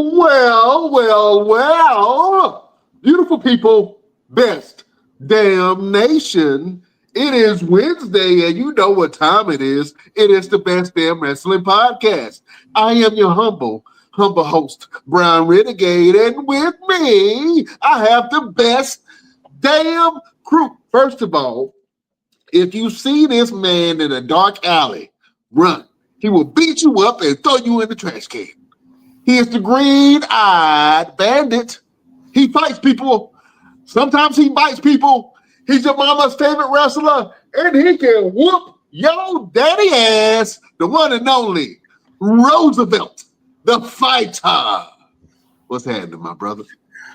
Well, beautiful people, best damn nation. It is Wednesday, and you know what time it is. It is the Best Damn Wrestling Podcast. I am your humble host, Brown Renegade, and with me, I have the best damn crew. First of all, if you see this man in a dark alley, run. He will beat you up and throw you in the trash can. He is the green-eyed bandit. He fights people. Sometimes he bites people. He's your mama's favorite wrestler, and he can whoop your daddy ass, the one and only Roosevelt, the fighter. What's happening, my brother?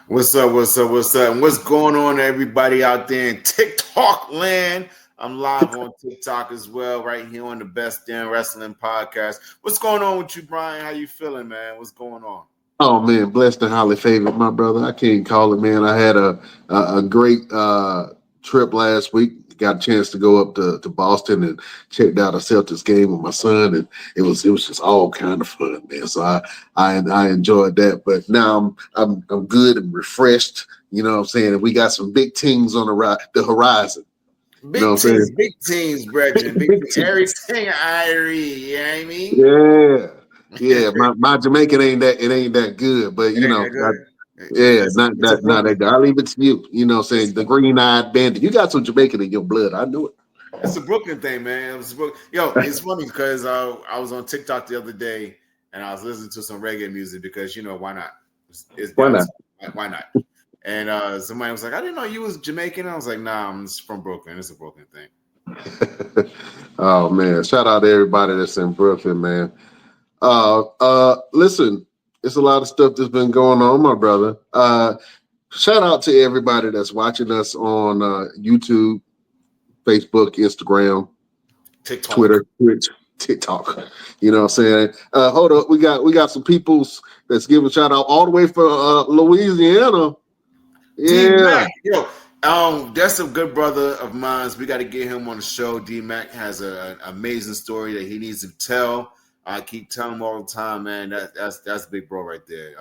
What's up? And what's going on, everybody out there in TikTok land? I'm live on TikTok as well, right here on the Best Damn Wrestling Podcast. What's going on with you, Brian? How you feeling, man? What's going on? Oh, man, blessed and highly favored, my brother. I can't call it, man. I had a great trip last week. Got a chance to go up to Boston and checked out a Celtics game with my son, and it was just all kind of fun, man. So I enjoyed that. But now I'm good and refreshed. You know what I'm saying? And we got some big teams on the horizon. Big teams, brethren. Big teams. Everything, Irie. You know what I mean? Yeah. My Jamaican ain't that good, but you know, not that good. I'll leave it to you. You know what I'm saying? The green-eyed bandit. You got some Jamaican in your blood. I knew it. It's a Brooklyn thing, man. It's funny because I was on TikTok the other day and I was listening to some reggae music because, you know, why not? Why not? And somebody was like, I didn't know you was Jamaican. I was like, nah, I'm just from Brooklyn. It's a Brooklyn thing. Oh, man. Shout out to everybody that's in Brooklyn, man. Listen, it's a lot of stuff that's been going on, my brother. Shout out to everybody that's watching us on YouTube, Facebook, Instagram, TikTok. Twitter, Twitch, TikTok. You know what I'm saying? Hold up. We got some peoples that's giving a shout out all the way from Louisiana. Yeah. Yo, that's a good brother of mine. We got to get him on the show. D-Mac has an amazing story that he needs to tell. I keep telling him all the time, man. That's big bro right there.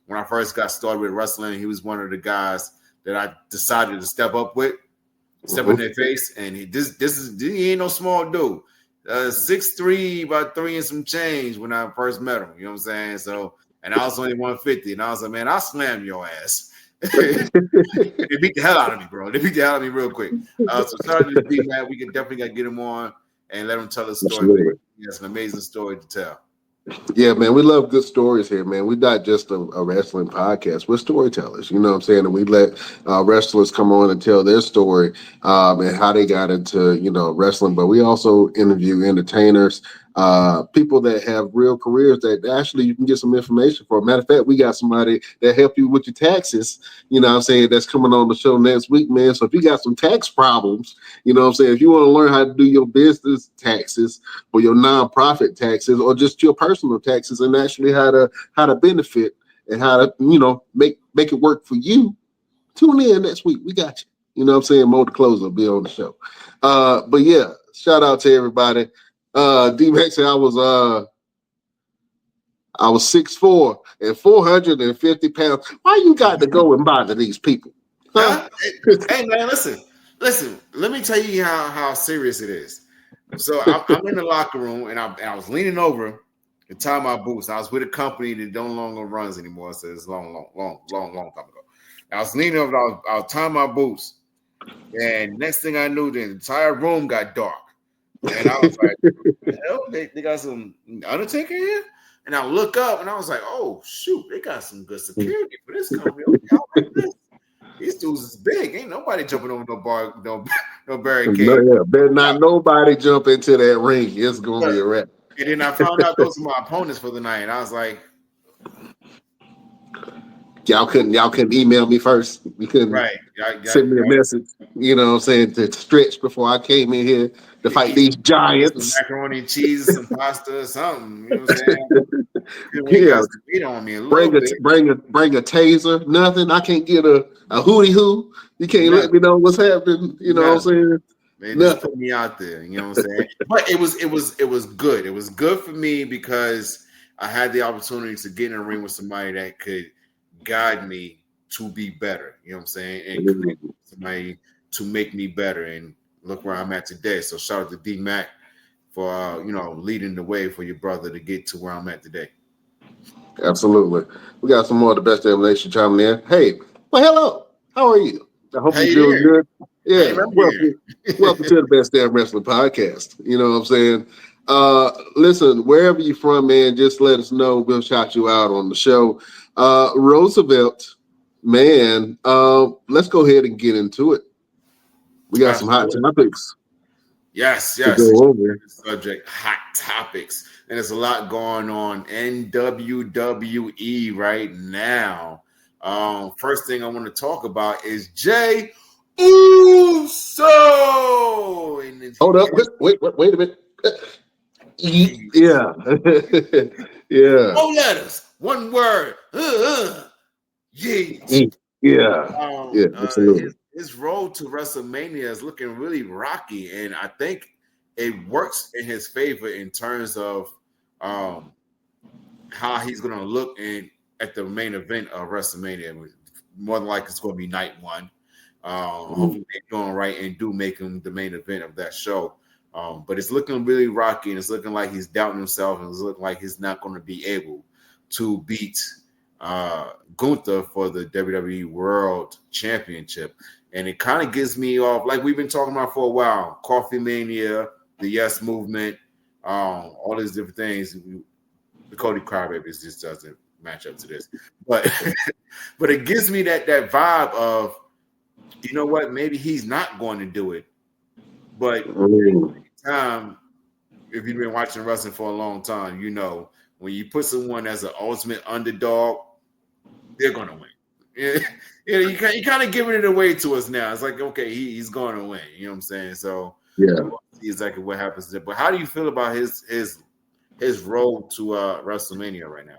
When I first got started with wrestling, he was one of the guys that I decided to step up with, step in their face. And he ain't no small dude. 6'3", about 3 and some change when I first met him. You know what I'm saying? So, and I was only 150, and I was like, man, I'll slam your ass. They beat the hell out of me, bro. They beat the hell out of me real quick. So shout out to D-Mac. We can definitely get him on and let him tell his story. He has an amazing story to tell. Yeah, man, we love good stories here, man. We're not just a wrestling podcast. We're storytellers, you know what I'm saying? And we let wrestlers come on and tell their story and how they got into, you know, wrestling. But we also interview entertainers, people that have real careers that actually you can get some information for. Matter of fact, we got somebody that help you with your taxes, you know what I'm saying, that's coming on the show next week, man. So if you got some tax problems, you know what I'm saying, if you want to learn how to do your business taxes or your nonprofit taxes or just your personal taxes and actually how to benefit and how to, you know, make it work for you, tune in next week. We got you. You know what I'm saying? Mo the Closer will be on the show. But yeah, shout out to everybody. D-Mac said I was 6'4" and 450 pounds. Why you got to go and bother these people? Huh? Hey man, listen. Let me tell you how serious it is. So I'm in the locker room and I was leaning over to tie my boots. I was with a company that no longer runs anymore. So it's long time ago. I was leaning over. I was tying my boots, and next thing I knew, the entire room got dark. And I was like, hell, they got some Undertaker here? And I look up and I was like, oh, shoot, they got some good security for this company. Like this. These dudes is big. Ain't nobody jumping over no barricade. Yeah, better not nobody jump into that ring. It's going to be a wrap. And then I found out those were my opponents for the night. And I was like, Y'all couldn't email me first. You couldn't send me a message, you know what I'm saying, to stretch before I came in here to fight these giants. Some macaroni and cheese, some pasta or something. You know what I'm saying? Yeah. Beat on me bring a taser, nothing. I can't get a hootie hoo. You can't let me know what's happening. You know what I'm saying? They just put me out there, you know what I'm saying? But it was good. It was good for me because I had the opportunity to get in a ring with somebody that could guide me to be better. You know what I'm saying? And connect with somebody to make me better. And look where I'm at today. So shout out to D-Mac for leading the way for your brother to get to where I'm at today. Absolutely. We got some more of the best damn nation chiming in. Hey, well, hello. How are you? I hope you're feeling good. Yeah, welcome to the Best Damn Wrestling Podcast. You know what I'm saying? Listen, wherever you're from, man, just let us know. We'll shout you out on the show. Roosevelt, man, let's go ahead and get into it. We got some hot topics. Yes. To go over. Subject, hot topics. And there's a lot going on in WWE right now. First thing I want to talk about is Jey Uso. Hold up. Wait a minute. Yeah. Yeah. 4 letters. 1 word. Yeet. Yeah. Absolutely. His road to WrestleMania is looking really rocky, and I think it works in his favor in terms of how he's going to look at the main event of WrestleMania. More than likely, it's going to be night 1. Hopefully, they're doing right and do make him the main event of that show. But it's looking really rocky, and it's looking like he's doubting himself, and it's looking like he's not going to be able to beat Gunther for the WWE World Championship. And it kind of gives me off, like we've been talking about for a while, Coffee Mania, the Yes Movement, all these different things. The Cody Crybabies just doesn't match up to this. But but it gives me that vibe of, you know what, maybe he's not going to do it. But time, if you've been watching wrestling for a long time, you know, when you put someone as an ultimate underdog, they're going to win. You kind of giving it away to us now. It's like, okay, he's going to win. You know what I'm saying? So we'll see exactly what happens there. But how do you feel about his road to WrestleMania right now?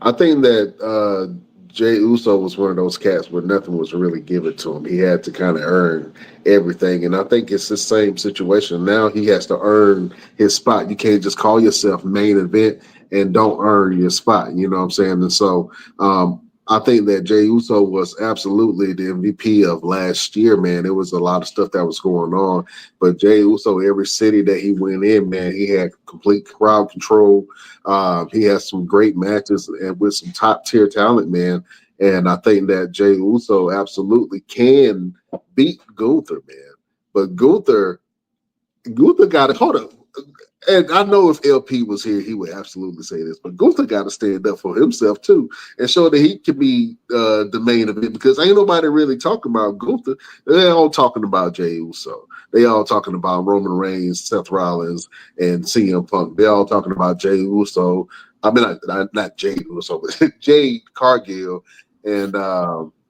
I think that Jey Uso was one of those cats where nothing was really given to him. He had to kind of earn everything. And I think it's the same situation. Now he has to earn his spot. You can't just call yourself main event and don't earn your spot. You know what I'm saying? And so I think that Jey Uso was absolutely the MVP of last year, man. It was a lot of stuff that was going on. But Jey Uso, every city that he went in, man, he had complete crowd control. He has some great matches and with some top-tier talent, man. And I think that Jey Uso absolutely can beat Gunther, man. But Gunther got it. Hold up. And I know if LP was here, he would absolutely say this, but Gunther got to stand up for himself too and show that he can be the main event, because ain't nobody really talking about Gunther. They're all talking about Jey Uso. They all talking about Roman Reigns, Seth Rollins, and CM Punk. They're all talking about Jey Uso. I mean, not Jey Uso, but Jade Cargill and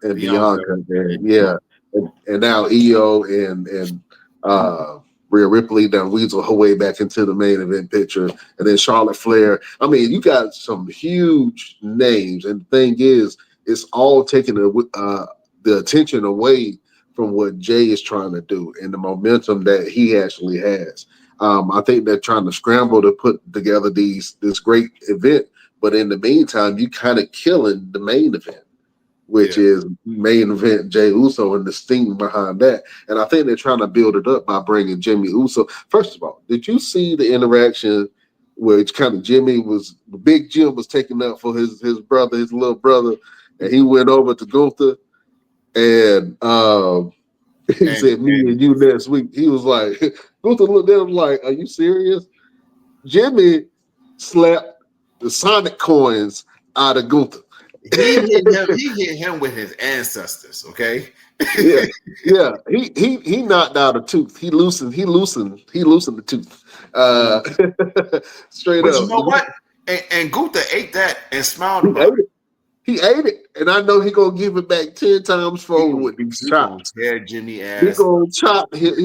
Bianca. And now EO and Rhea Ripley done weasel her way back into the main event picture, and then Charlotte Flair. I mean, you got some huge names, and the thing is, it's all taking the attention away from what Jey is trying to do and the momentum that he actually has. I think they're trying to scramble to put together this great event, but in the meantime, you kind of killing the main event, which is main event Jey Uso and the steam behind that. And I think they're trying to build it up by bringing Jimmy Uso. First of all, did you see the interaction where it's kind of Big Jim was taking up for his brother, his little brother, and he went over to Gunther and he said, me and you next week. He was like, Gunther looked at him like, are you serious? Jimmy slapped the Sonic coins out of Gunther. He hit him with his ancestors, okay? Yeah. He knocked out a tooth. He loosened the tooth. Straight up. You know what? And Gunther ate that and smiled about it. He ate it, and I know he gonna give it back 10 times forward with these chops. Tear Jimmy ass. He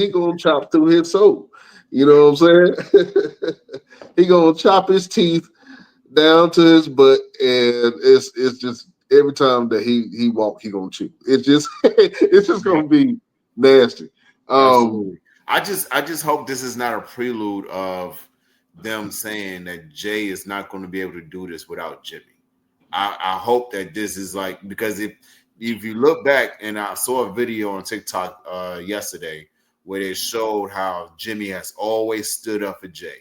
gonna chop through his soul. You know what I'm saying? He gonna chop his teeth down to his butt, and it's just every time that he walk, he gonna chew. It's just gonna be nasty. I just hope this is not a prelude of them saying that Jay is not going to be able to do this without Jimmy. I hope that this is like, because if you look back, and I saw a video on TikTok yesterday where they showed how Jimmy has always stood up for Jay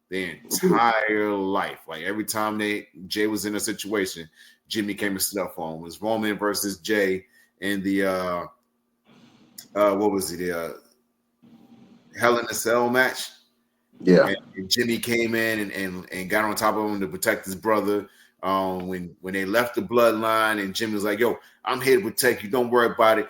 the entire life. Like every time Jay was in a situation, Jimmy came and stood up for him. It was Roman versus Jay in the what was it? The Hell in a Cell match. Yeah. And Jimmy came in and got on top of him to protect his brother. When they left the bloodline, and Jimmy was like, "Yo, I'm here to protect you. Don't worry about it.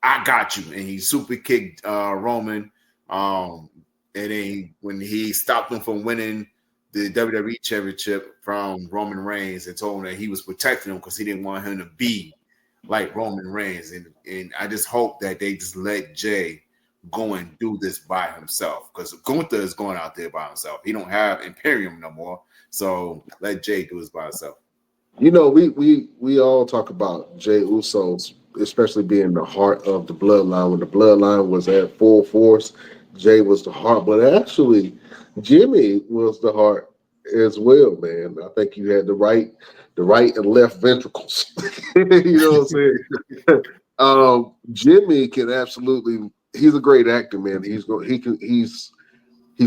I got you." And he super kicked Roman. And then when he stopped him from winning the WWE Championship from Roman Reigns, and told him that he was protecting him because he didn't want him to be like Roman Reigns. And I just hope that they just let Jay go and do this by himself, because Gunther is going out there by himself. He don't have Imperium no more. So let Jay do this by himself. You know, we all talk about Jey Uso's, especially being the heart of the bloodline. When the bloodline was at full force, Jay was the heart. But actually, Jimmy was the heart as well, man. I think you had the right and left ventricles. You know what I'm saying? Jimmy can absolutely. He's a great actor, man. He's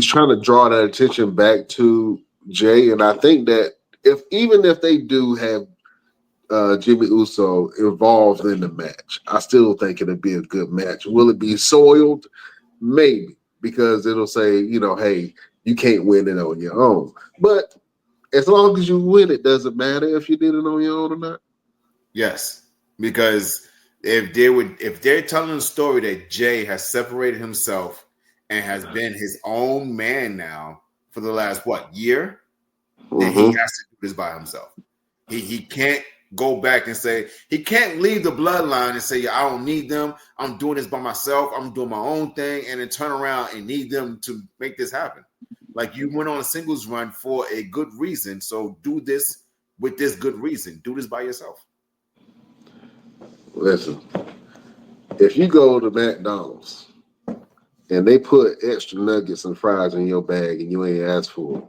trying to draw that attention back to Jay, and I think that even if they do have Jimmy Uso involved in the match, I still think it'll be a good match. Will it be soiled? Maybe, because it'll say, you know, hey, you can't win it on your own. But as long as you win, it doesn't matter if you did it on your own or not. Yes, because if they're telling the story that Jay has separated himself and has been his own man now for the last year, then he has to do this by himself. He can't go back and say, he can't leave the bloodline and say, I don't need them. I'm doing this by myself. I'm doing my own thing, and then turn around and need them to make this happen. Like, you went on a singles run for a good reason, so do this with this good reason. Do this by yourself. Listen, if you go to McDonald's and they put extra nuggets and fries in your bag and you ain't asked for it,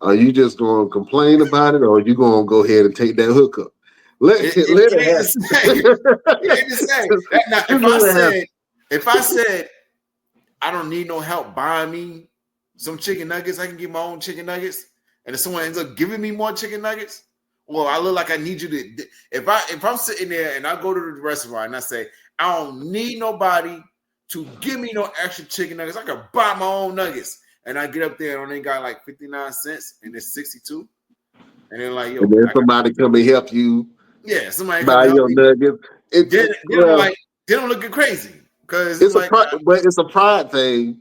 are you just going to complain about it, or are you going to go ahead and take that hookup? Let it happen. It ain't the same. Now, if I said I don't need no help buying me some chicken nuggets, I can get my own chicken nuggets, and if someone ends up giving me more chicken nuggets, well, I look like I need you to. If I'm sitting there and I go to the restaurant and I say I don't need nobody to give me no extra chicken nuggets, I can buy my own nuggets. And I get up there and they got like 59 cents and it's 62. And they're like, yo. And then somebody come and help you. Yeah, somebody buy your nuggets. They don't look crazy. Because but it's a pride thing.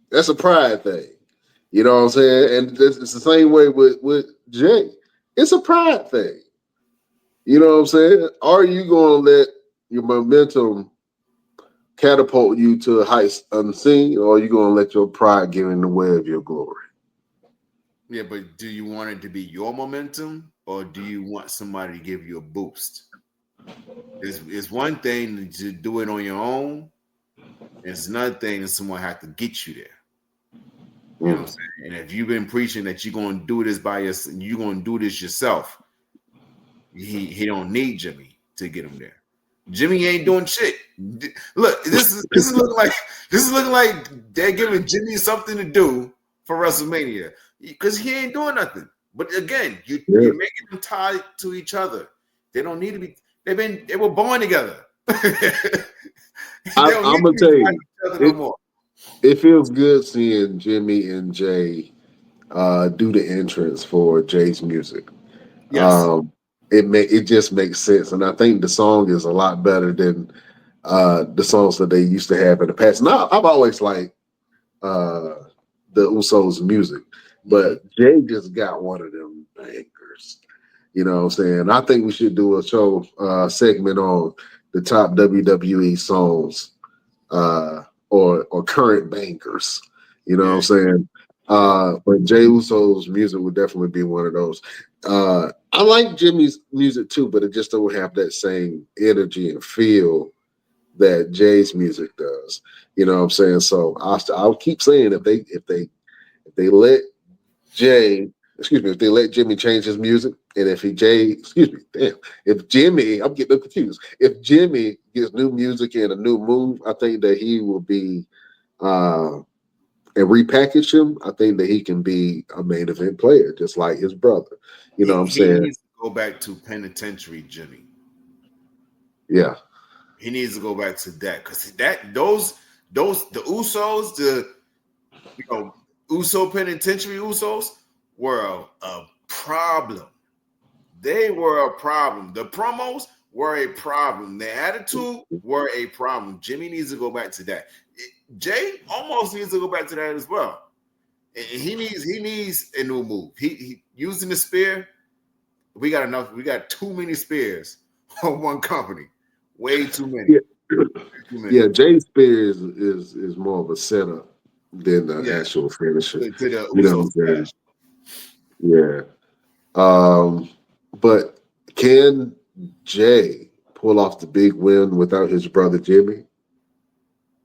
That's a pride thing. You know what I'm saying? And it's the same way with Jay. It's a pride thing. You know what I'm saying? Are you going to let your momentum catapult you to heights unseen, or are you going to let your pride get in the way of your glory? Yeah, but do you want it to be your momentum, or do you want somebody to give you a boost? It's one thing to do it on your own. It's another thing that someone has to get you there. You know what I'm saying? And if you've been preaching that you're going to do this by yourself, you're going to do this yourself, he don't need Jimmy to get him there. Jimmy ain't doing shit. Look, this is looking like they're giving Jimmy something to do for WrestleMania, because he ain't doing nothing. But again, you're making them tied to each other. They don't need to be. They were born together. I'm gonna tell you, it feels good seeing Jimmy and Jay do the entrance for Jay's music. Yes. It just makes sense, and I think the song is a lot better than the songs that they used to have in the past. Now, I've always liked the Usos' music, but Jay just got one of them bangers. You know what I'm saying? I think we should do a show segment on the top WWE songs or current bangers. You know what I'm saying? But Jey Uso's music would definitely be one of those. I like Jimmy's music too, but it just don't have that same energy and feel that Jay's music does. You know what I'm saying? So I'll keep saying if they let Jay, excuse me, if they let Jimmy change his music, and if he Jay, excuse me, damn, if Jimmy, I'm getting confused. If Jimmy gets new music and a new move, I think that he will be and repackage him. I think that he can be a main event player, just like his brother. You know what I'm He saying? needs to go back to penitentiary, Jimmy. Yeah. He needs to go back to that because those the Usos, Uso penitentiary Usos were a problem. They were a problem. The promos were a problem. The attitude were a problem. Jimmy needs to go back to that. Jay almost needs to go back to that as well. He needs a new move. He using the spear. We got enough. We got too many spears on one company. Way too many. Yeah. Too many. Yeah, Jay Spears is more of a setup than the actual finisher. To the You know what Uso I'm saying? smash. Yeah. But can Jay pull off the big win without his brother Jimmy?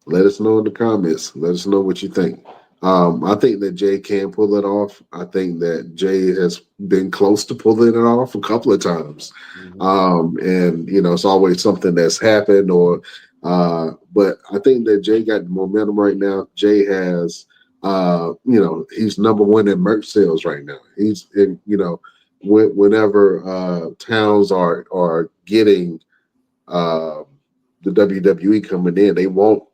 Let us know in the comments. Let us know what you think. I think that Jay can pull it off. I think that Jay has been close to pulling it off a couple of times. And it's always something that's happened but I think that Jay got the momentum right now. Jay has he's number one in merch sales right now. He's in, whenever towns are getting the WWE coming in, they want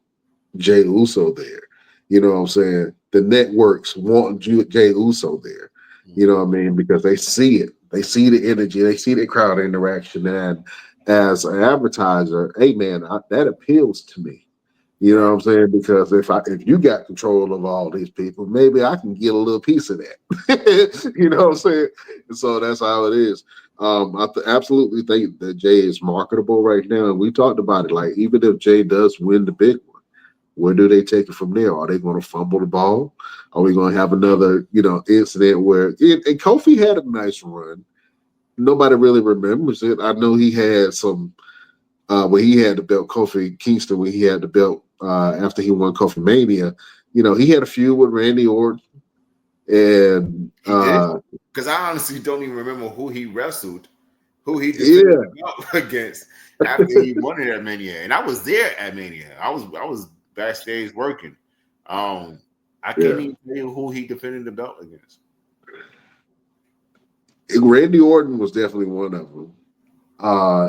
Jay Uso there. You know what I'm saying? The networks want Jay Uso there. You know what I mean? Because they see it. They see the energy. They see the crowd interaction. And as an advertiser, hey man, that appeals to me. You know what I'm saying? Because if you got control of all these people, maybe I can get a little piece of that. You know what I'm saying? And so that's how it is. Absolutely think that Jay is marketable right now. And we talked about it. Like, even if Jay does win the big one, where do they take it from there? Are they going to fumble the ball? Are we going to have another, incident where and Kofi had a nice run. Nobody really remembers it. I know he had some when he had the belt, Kofi Kingston, when he had the belt after he won Kofi Mania. He had a feud with Randy Orton. And he did? Because I honestly don't even remember who he wrestled, who he defended the belt against after he won it at Mania. And I was there at Mania. I was backstage working. I can't even tell you who he defended the belt against. Randy Orton was definitely one of them.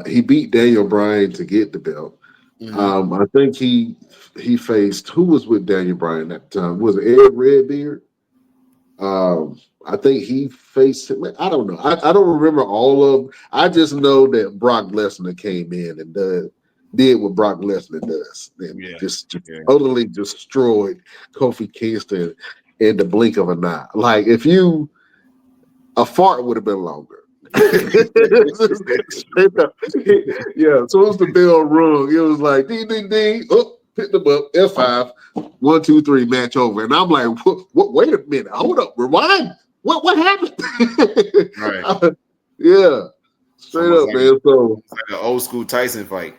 He beat Daniel Bryan to get the belt. I think he faced, who was with Daniel Bryan at the time? Was it Ed Redbeard? I think he faced him. I don't know. I don't remember all of. I just know that Brock Lesnar came in and did what Brock Lesnar does. And just totally destroyed Kofi Kingston in the blink of an eye. Like, a fart would have been longer. Yeah, so as the bell rung, it was like ding ding ding. Oh, pick them up. F5. 1, 2, 3. Match over. And I'm like, what? Wait a minute. Hold up. Rewind. What happened? Right. Yeah. Straight up, man. So it's like an old school Tyson fight.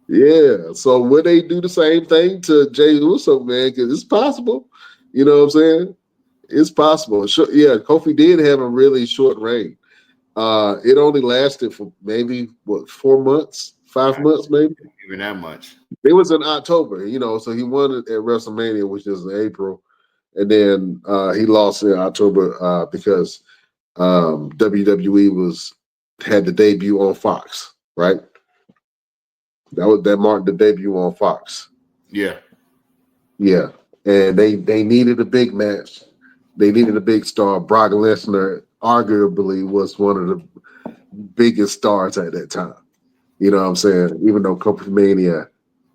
Yeah. So would they do the same thing to Jay Uso, man? Because it's possible. You know what I'm saying? It's possible. Yeah, Kofi did have a really short reign. It only lasted for maybe 4 months, 5 months, maybe. Even that much. It was in October, so he won it at WrestleMania, which is in April, and then he lost in October because WWE had the debut on Fox, right? That marked the debut on Fox. Yeah. Yeah, and they needed a big match. They needed a big star. Brock Lesnar arguably was one of the biggest stars at that time. You know what I'm saying? Even though Kofi Mania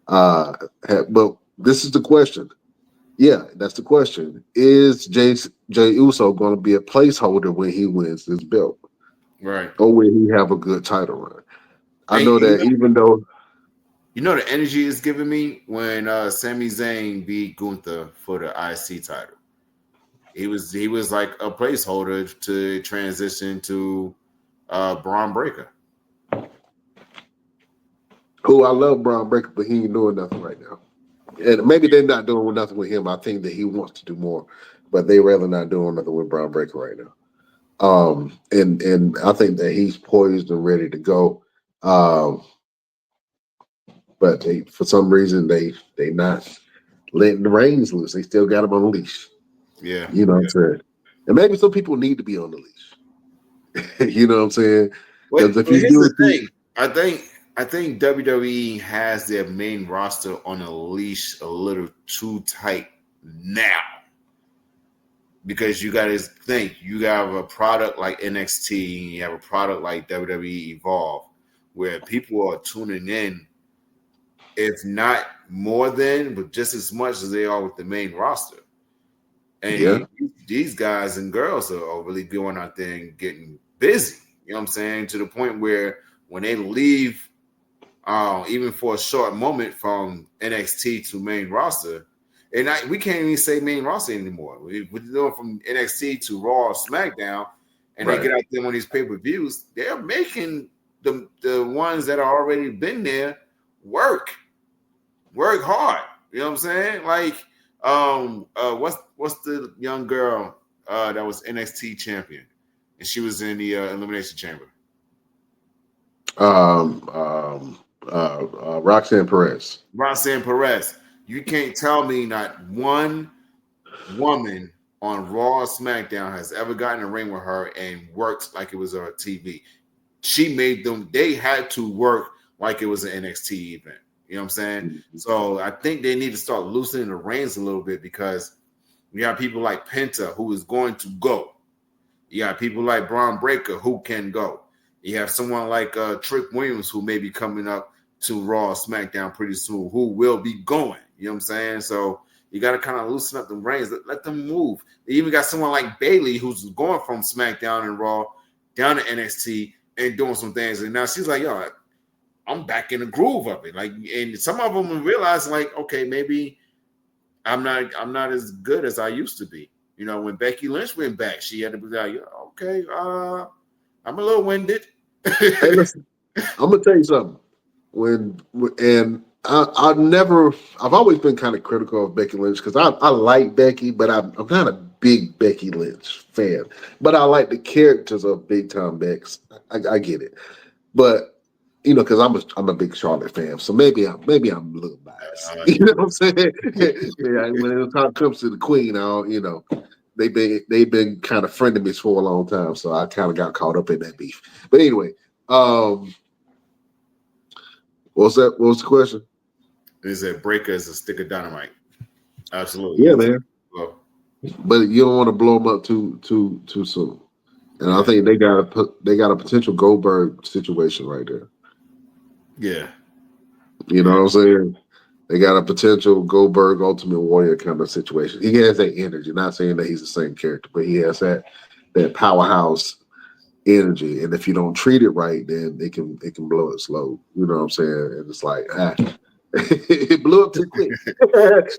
but this is the question. Yeah, that's the question. Is Jay Uso going to be a placeholder when he wins this belt? Right. Or will he have a good title run? I know that even though... the energy is giving me when Sami Zayn beat Gunther for the IC title. He was like a placeholder to transition to Braun Breaker. Oh, I love Braun Breaker, but he ain't doing nothing right now. And maybe they're not doing nothing with him. I think that he wants to do more. but they rather not doing nothing with Braun Breaker right now. And I think that he's poised and ready to go. Um, but they, for some reason, they not letting the reins loose. They still got him on a leash. Yeah. You know what I'm saying? And maybe some people need to be on the leash. You know what I'm saying? Because if But you here's do the it, thing. I think WWE has their main roster on a leash a little too tight now. Because you got to think, you have a product like NXT, you have a product like WWE Evolve, where people are tuning in, if not more than, but just as much as they are with the main roster. yeah, And these guys and girls are really going out there and getting busy. You know what I'm saying? To the point where when they leave, even for a short moment from NXT to main roster, and we can't even say main roster anymore. We're doing from NXT to Raw or SmackDown, and they right. get out there on these pay-per-views. They're making the ones that are already been there work hard. You know what I'm saying? Like, what's the young girl that was NXT champion, and she was in the Elimination Chamber? Roxanne Perez. Roxanne Perez. You can't tell me not one woman on Raw or SmackDown has ever gotten in a ring with her and worked like it was on TV. She made them, they had to work like it was an NXT event. You know what I'm saying? Mm-hmm. So I think they need to start loosening the reins a little bit, because you have people like Penta who is going to go. You got people like Braun Breaker who can go. You have someone like Trick Williams who may be coming up to Raw or SmackDown pretty soon, who will be going. You know what I'm saying? So you got to kind of loosen up the reins. Let them move. They even got someone like Bayley who's going from SmackDown and Raw down to NXT and doing some things. And now she's like, yo, I'm back in the groove of it. Like, and some of them realize, like, okay, maybe I'm not as good as I used to be. You know, when Becky Lynch went back, she had to be like, okay, I'm a little winded. Hey, listen, I'm gonna tell you something. And I've always been kind of critical of Becky Lynch because I like Becky, but I'm not a big Becky Lynch fan. But I like the characters of Big Time Bex. I get it, but you know, because I'm a big Charlotte fan, so maybe I'm a little biased. You know what I'm saying? Yeah, when it comes to the Queen, I don't, you know, they've been kind of frenemies for a long time, so I kind of got caught up in that beef. But anyway, um, what was the question? Is a breaker is a stick of dynamite. Absolutely. Yeah, man. Well, But you don't want to blow them up too soon. And I yeah. think they got a potential Goldberg situation right there. Yeah. You know what I'm saying? They got a potential Goldberg Ultimate Warrior kind of situation. He has that energy. Not saying that he's the same character, but he has that powerhouse energy. And if you don't treat it right, then it can blow it slow. You know what I'm saying? And it's like it blew up too quick.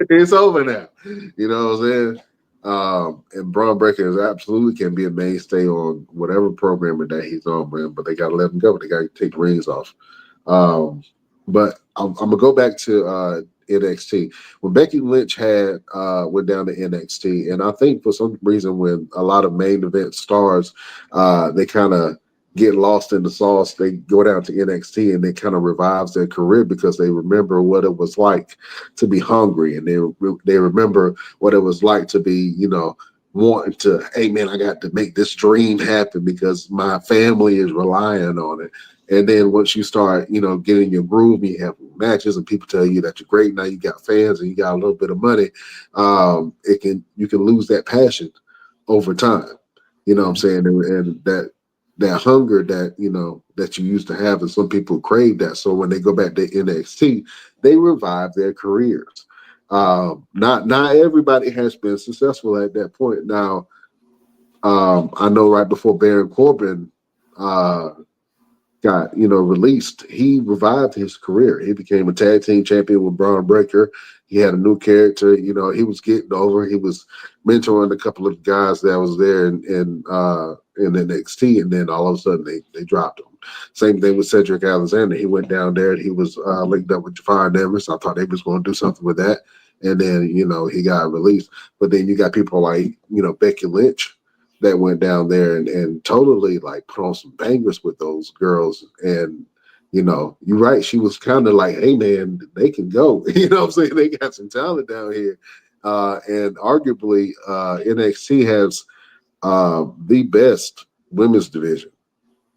It's over now. You know what I'm saying? And Braun Breaker is absolutely can be a mainstay on whatever programming that he's on, man. But they got to let him go. They got to take the rings off. Um, but I'm gonna go back to NXT. When Becky Lynch had went down to NXT, and I think for some reason when a lot of main event stars they kind of get lost in the sauce, they go down to NXT and they kind of revives their career because they remember what it was like to be hungry, and they remember what it was like to be, you know, wanting to, hey man, I got to make this dream happen because my family is relying on it. And then once you start, you know, getting your groove, you have matches, and people tell you that you're great. Now you got fans, and you got a little bit of money. You can lose that passion over time. You know what I'm saying? And that hunger that you know that you used to have, and some people crave that. So when they go back to NXT, they revive their careers. Not everybody has been successful at that point. Now, I know right before Baron Corbin got released, he revived his career. He became a tag team champion with Braun Breaker. He had a new character. You know, he was getting over. He was mentoring a couple of guys that was there in NXT, and then all of a sudden they dropped him. Same thing with Cedric Alexander. He went down there and he was linked up with Jafar Nevers. I thought they was going to do something with that, and then he got released. But then you got people like Becky Lynch that went down there and totally like put on some bangers with those girls. And you're right, she was kind of like, hey man, they can go. You know what I'm saying? They got some talent down here. And arguably NXT has the best women's division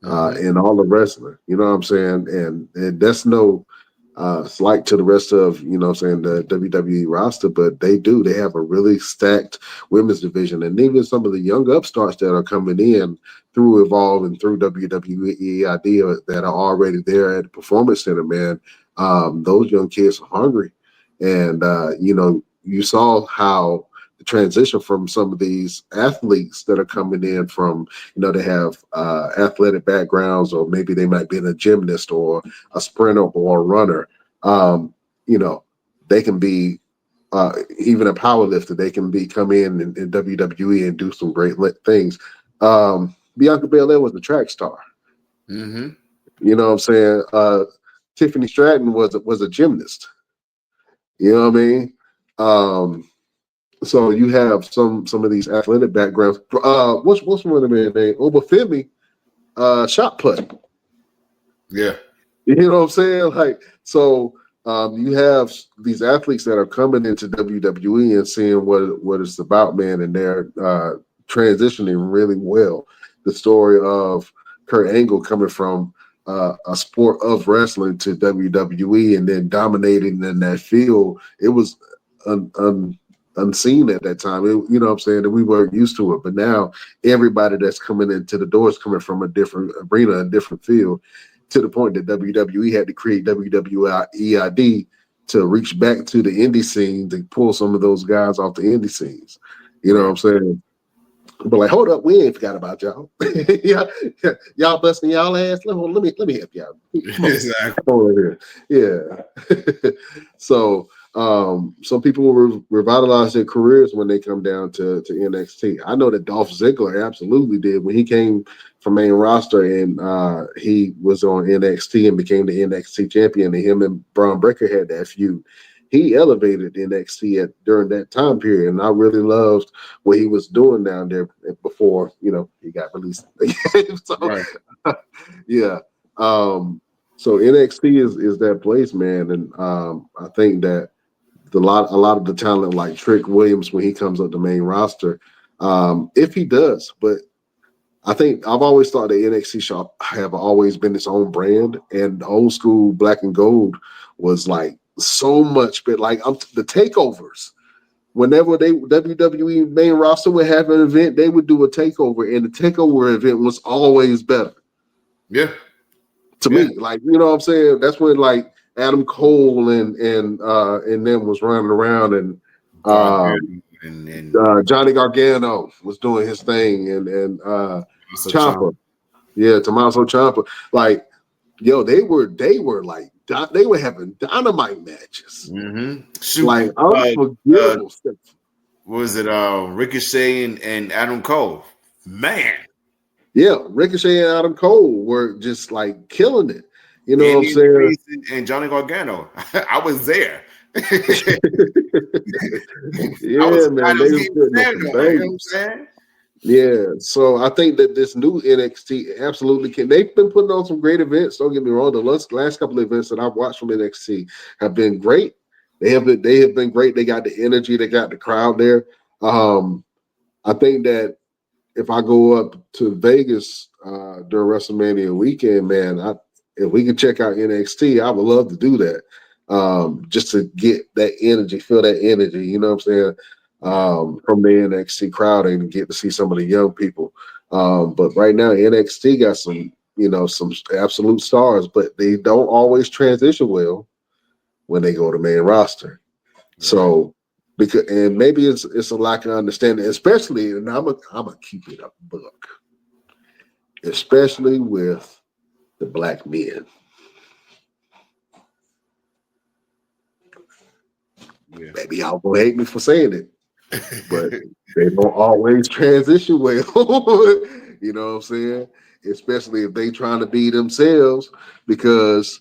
in all of wrestling. You know what I'm saying? And that's no slight to the rest of, the WWE roster, but they have a really stacked women's division. And even some of the young upstarts that are coming in through Evolve and through WWE idea that are already there at the Performance Center, man, those young kids are hungry. And, you saw how the transition from some of these athletes that are coming in from, they have athletic backgrounds, or maybe they might be a gymnast or a sprinter or a runner. They can be even a power lifter. They can come in WWE and do some great things. Bianca Belair was a track star. Mm-hmm. You know what I'm saying? Tiffany Stratton was a gymnast. You know what I mean? So you have some of these athletic backgrounds. What's one of the man's name? Obafemi, shot put. Yeah. You know what I'm saying? Like, so you have these athletes that are coming into WWE and seeing what it's about, man, and they're transitioning really well. The story of Kurt Angle coming from a sport of wrestling to WWE and then dominating in that field, it was unseen at that time. You know what I'm saying? That we weren't used to it. But now everybody that's coming into the door is coming from a different arena, a different field, to the point that WWE had to create WWEID to reach back to the indie scene to pull some of those guys off the indie scenes. You know what I'm saying? But like, hold up, we ain't forgot about y'all. Y'all busting y'all ass. Let me help y'all. Exactly. Come over here. Yeah. So some people will revitalize their careers when they come down to NXT. I know that Dolph Ziggler absolutely did when he came from main roster and he was on NXT and became the NXT champion. And him and Braun Breaker had that feud. He elevated NXT during that time period, and I really loved what he was doing down there before he got released. So, right. Yeah. So NXT is that place, man, and I think that a lot of the talent like Trick Williams when he comes up the main roster, if he does, but I think I've always thought the NXT Shop have always been its own brand, and the old school Black and Gold was like so much, but like the takeovers. Whenever WWE main roster would have an event, they would do a takeover, and the takeover event was always better. Yeah. To me, like, you know what I'm saying? That's when like Adam Cole and them was running around, and Johnny Gargano was doing his thing, and Ciampa. Yeah, Tommaso Ciampa. Like, yo, they were like they were having dynamite matches. Mm-hmm. Like unforgivable stuff. Was it Ricochet and Adam Cole? Man. Yeah, Ricochet and Adam Cole were just like killing it. You know what I'm saying? And Johnny Gargano. I was there. Yeah, I was man. They was putting up some you know what I'm saying? Yeah, so I think that this new NXT absolutely can. They've been putting on some great events. Don't get me wrong. The last couple of events that I've watched from NXT have been great. They have been great. They got the energy. They got the crowd there. I think that if I go up to Vegas during WrestleMania weekend, man, if we could check out NXT, I would love to do that. Just to get that energy, feel that energy. You know what I'm saying? From the NXT crowd and get to see some of the young people. But right now, NXT got some absolute stars, but they don't always transition well when they go to main roster. Right. So and maybe it's a lack of understanding, especially, and I'm gonna keep it a book, especially with the black men. Yeah. Maybe y'all gonna hate me for saying it, but they don't always transition well. You know what I'm saying? Especially if they trying to be themselves, because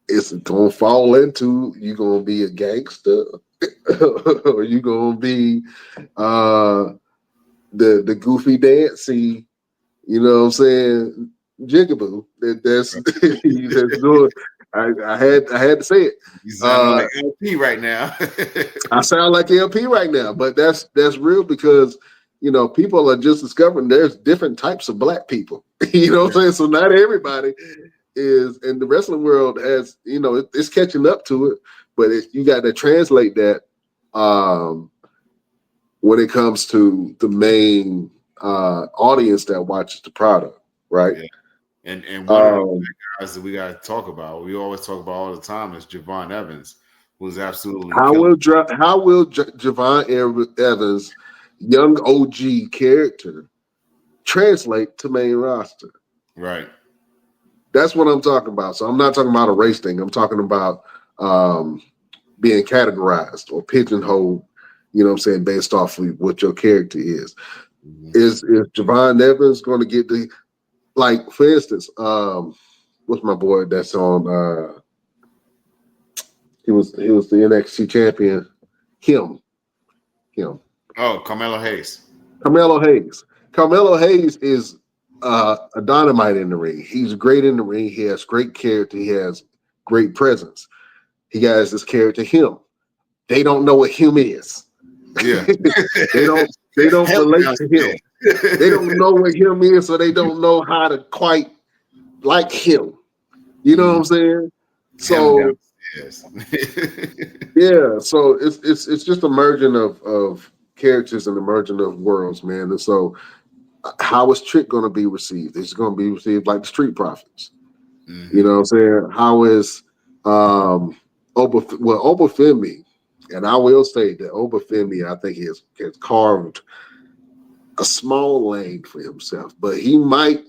it's gonna fall into you gonna be a gangster or you gonna be the goofy dancy, you know what I'm saying, jigaboo. That's that's doing. I had to say it. You sound Uh, like LP right now. I sound like LP right now, but that's real because people are just discovering there's different types of black people. You know what I'm saying? So not everybody is, and the wrestling world has, it's catching up to it, but you got to translate that um, when it comes to the main audience that watches the product, right? Yeah. And one of the Um, guys that we got to talk about, we always talk about all the time, is Javon Evans, who's absolutely how killing. will Javon Evans, young OG character, translate to main roster? Right. That's what I'm talking about. So I'm not talking about a race thing. I'm talking about um, being categorized or pigeonholed, what I'm saying, based off of what your character is. Mm-hmm. Is Javon Evans going to get the, like, for instance, what's my boy that's on he was the NXT champion, him. Oh, Carmelo Hayes. Carmelo Hayes. Carmelo Hayes is a dynamite in the ring. He's great in the ring. He has great character. He has great presence. He has this character, him. They don't know what him is. Yeah. they don't Help me relate to him. understand. They don't know what him is, so they don't know how to quite like him. You know what I'm saying? Him So downstairs. yeah, so it's just a merging of characters and a merging of worlds, man. And so how is Trick going to be received? It's going to be received like the Street Profits. You know what I'm saying? How is Obafemi, and I will say that Obafemi, I think has carved a small lane for himself, but he might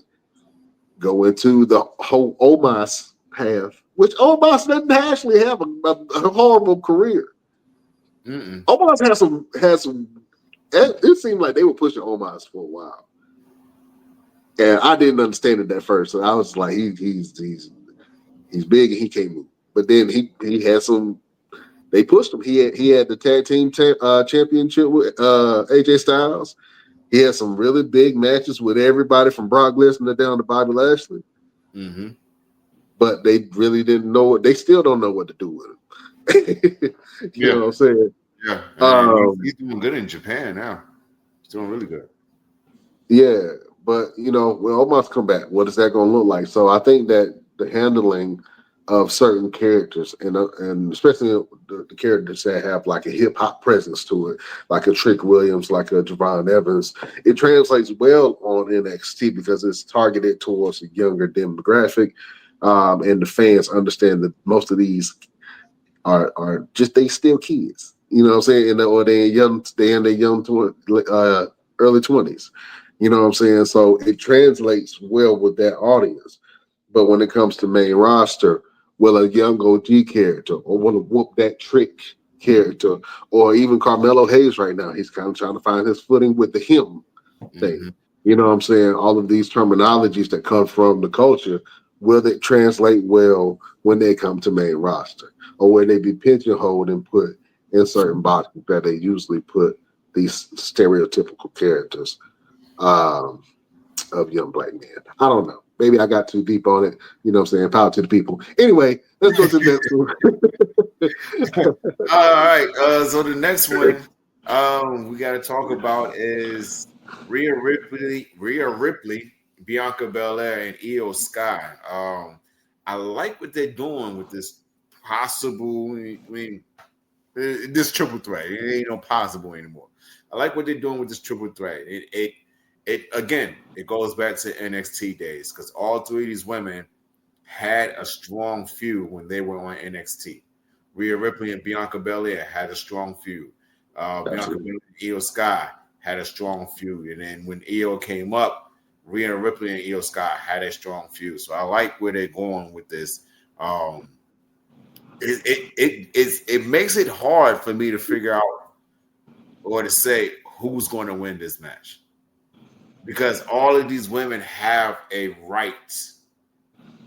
go into the whole Omos path, which Omos doesn't actually have a horrible career. Omos has some. It seemed like they were pushing Omos for a while, and I didn't understand it at first. So I was like, he's big and he can't move. But then he had some. They pushed him. He had the tag team championship with AJ Styles. He had some really big matches with everybody from Brock Lesnar down to Bobby Lashley. Mm-hmm. But they really didn't know it. They still don't know what to do with him. You know what I'm saying? Yeah. And he's doing good in Japan now. He's doing really good. Yeah, but when Omos come back, what is that going to look like? So I think that the handling of certain characters, and especially the characters that have like a hip hop presence to it, like a Trick Williams, like a Javon Evans, it translates well on NXT because it's targeted towards a younger demographic, and the fans understand that most of these are just they still kids. You know what I'm saying? Or they in their early 20s. You know what I'm saying? So it translates well with that audience. But when it comes to main roster, will a young OG character or will a whoop that Trick character or even Carmelo Hayes right now, he's kind of trying to find his footing with the him thing. You know what I'm saying? All of these terminologies that come from the culture, will it translate well when they come to main roster? Or will they be pigeonholed and put in certain boxes that they usually put these stereotypical characters of young black men? I don't know. Maybe I got too deep on it. You know what I'm saying? Power to the people. Anyway, let's go to the next one. All right. So the next one we got to talk about is Rhea Ripley, Bianca Belair, and Io Sky. I like what they're doing with this possible. I mean, this triple threat. It ain't no possible anymore. I like what they're doing with this triple threat. It again. It goes back to NXT days because all three of these women had a strong feud when they were on NXT. Rhea Ripley and Bianca Belair had a strong feud. Bianca Belair and Io Sky had a strong feud. And then when Io came up, Rhea Ripley and Io Sky had a strong feud. So I like where they're going with this. It makes it hard for me to figure out or to say who's going to win this match. Because all of these women have a right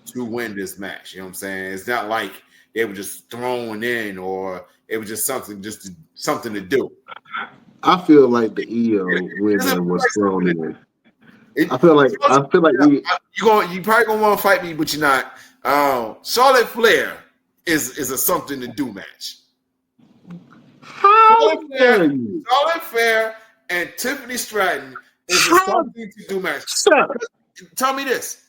to win this match. You know what I'm saying? It's not like they were just thrown in, or it was just something to do. I feel like the EO women was thrown in. I feel like you probably gonna want to fight me, but you're not. Charlotte Flair is a something to do match. Charlotte Flair and Tiffany Stratton is a something to do match. Tell me this.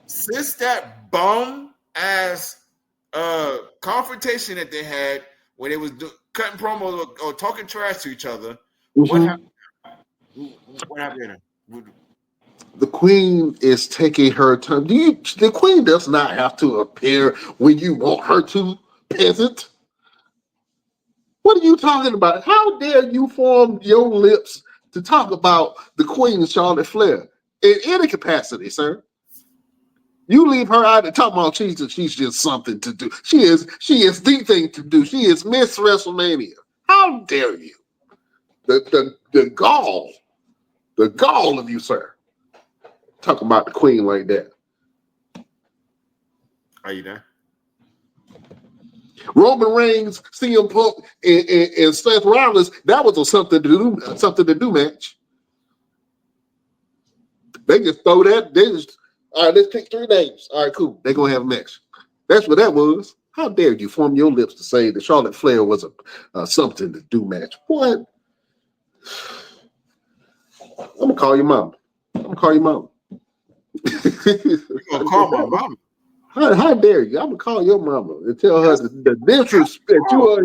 Since that bum ass confrontation that they had when they was cutting promos or talking trash to each other, what happened? What happened? The queen is taking her time. The queen does not have to appear when you want her to, peasant. What are you talking about? How dare you form your lips to talk about the queen, Charlotte Flair, in any capacity, sir? You leave her out and talk about she's just something to do. She is the thing to do. She is Miss WrestleMania. How dare you? The gall of you, sir. Talk about the queen like that. Are you there? Roman Reigns, CM Punk, and Seth Rollins, that was a something to do match. They just throw that. All right, let's pick 3 names. All right, cool. They're gonna have a match. That's what that was. How dare you form your lips to say that Charlotte Flair was a something to do match? What? I'm gonna call your mom. You're gonna call my mama. How dare you? I'm gonna call your mama and tell her the disrespect you are.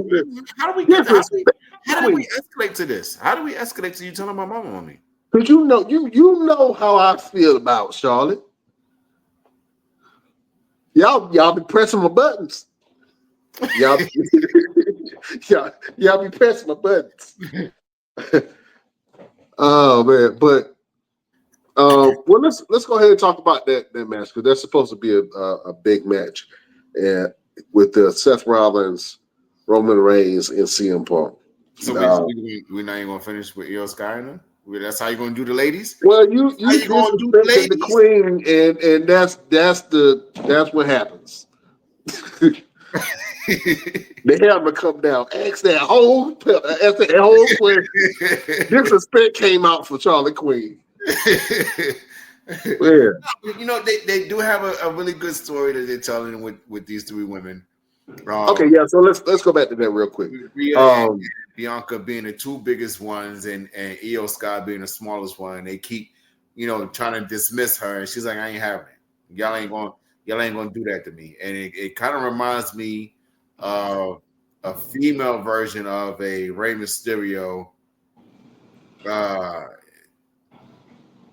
How do we escalate to this? How do we escalate to you telling my mama on me? Because you know how I feel about Charlotte. Y'all be pressing my buttons. Y'all be pressing my buttons. Oh man, but well, let's go ahead and talk about that match, because that's supposed to be a big match, and with Seth Rollins, Roman Reigns, and CM Punk. So we're not even gonna finish with Io Sky now? That's how you're gonna do the ladies? Well, you gonna do the queen, and that's what happens. They have to come down. Ask that whole question. Disrespect came out for Charlie Queen. Yeah. You know, they do have a really good story that they're telling with these 3 women. Okay, yeah. So let's go back to that real quick. Rhea and Bianca being the 2 biggest ones, and Io Sky being the smallest one. They keep, trying to dismiss her, and she's like, "I ain't having it. Y'all ain't gonna do that to me." And it kind of reminds me of a female version of a Rey Mysterio,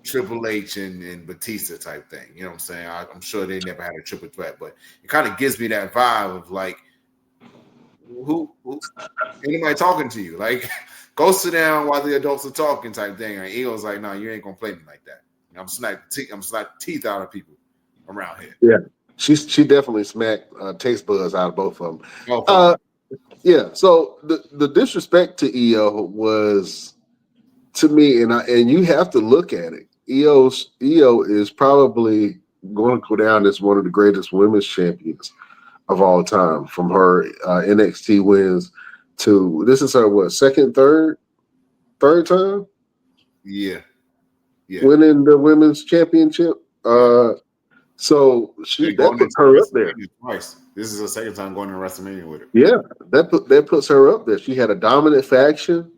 Triple H and Batista type thing. You know what I'm saying? I'm sure they never had a triple threat, but it kind of gives me that vibe of like, who anybody talking to you? Like, go sit down while the adults are talking type thing. And Eagle's like, no, you ain't gonna play me like that. I'm smacking teeth out of people around here. Yeah, she definitely smacked taste buds out of both of them. Yeah. So the disrespect to EO was, to me, and you have to look at it. EO is probably going to go down as one of the greatest women's champions of all time. From her NXT wins to, this is her third time? Yeah. Winning the women's championship. So that puts her up there. Twice. This is her second time going to WrestleMania with her. Yeah, that puts her up there. She had a dominant faction.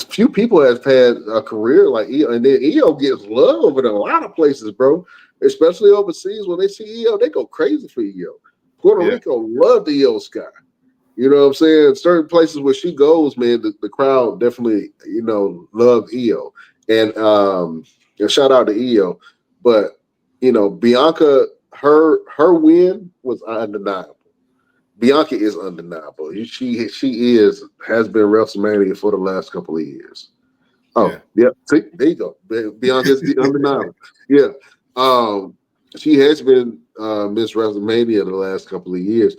Few people have had a career like EO, and then EO gets love in a lot of places, bro. Especially overseas, when they see EO, they go crazy for EO. Puerto Rico love the EO Sky. You know what I'm saying? Certain places where she goes, man, the crowd definitely, love EO. And shout out to EO. But Bianca, her win was undeniable. Bianca is undeniable. She has been WrestleMania for the last couple of years. Oh, yeah. See, there you go. Bianca is undeniable. Yeah. She has been Miss WrestleMania the last couple of years.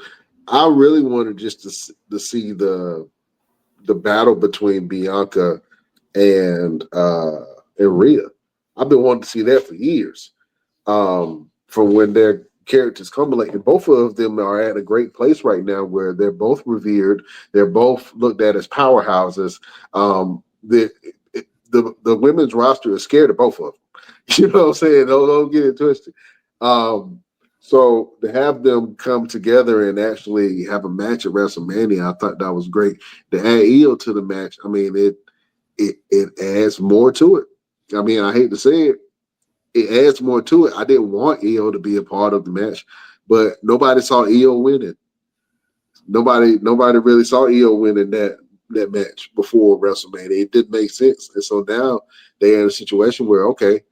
I really wanted just to see the battle between Bianca and Rhea. I've been wanting to see that for years. From when they're characters culminate, and both of them are at a great place right now where they're both revered. They're both looked at as powerhouses. The women's roster is scared of both of them. You know what I'm saying? Don't get it twisted. So to have them come together and actually have a match at WrestleMania, I thought that was great. To add Io to the match, I mean, it adds more to it. I mean, I hate to say it, it adds more to it. I didn't want Io to be a part of the match, but nobody saw Io winning. Nobody really saw Io winning that match before WrestleMania. It didn't make sense, and so now they're in a situation where okay,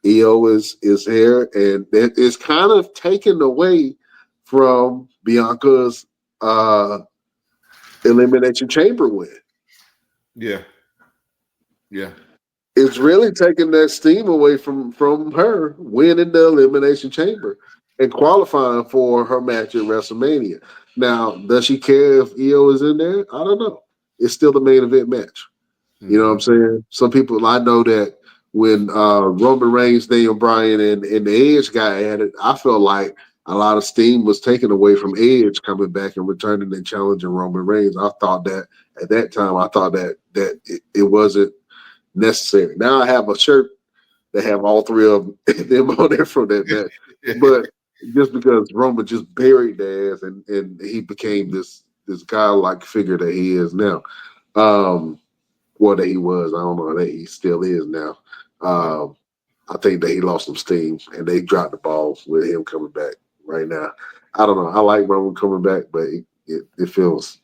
Io is here, and that is kind of taken away from Bianca's Elimination Chamber win. Yeah. It's really taking that steam away from her winning the Elimination Chamber and qualifying for her match at WrestleMania. Now, does she care if Io is in there? I don't know. It's still the main event match. You know what I'm saying? Some people, I know that when Roman Reigns, Daniel Bryan, and the Edge got added, I felt like a lot of steam was taken away from Edge coming back and returning and challenging Roman Reigns. I thought that at that time, that it wasn't necessary. Now I have a shirt that have all three of them on there from that match, but just because Roman just buried their ass and he became this godlike figure that he is now. Well, that he was. I don't know that he still is now. I think that he lost some steam and they dropped the ball with him coming back right now. I don't know. I like Roman coming back, but it feels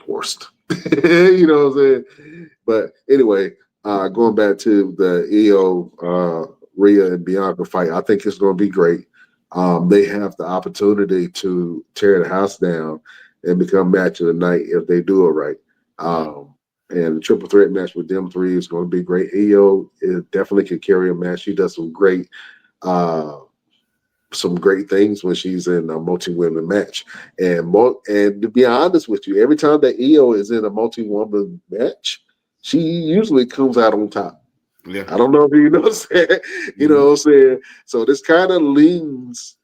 forced. You know what I'm saying? But anyway, going back to the Io, Rhea, and Bianca fight, I think it's going to be great. They have the opportunity to tear the house down and become match of the night if they do it right. And the triple threat match with them three is going to be great. Io definitely can carry a match. She does some great things when she's in a multi-women match. And to be honest with you, every time that Io is in a multi-woman match, she usually comes out on top. Yeah. I don't know if you know what I'm saying. You know what I'm saying? So this kind of leans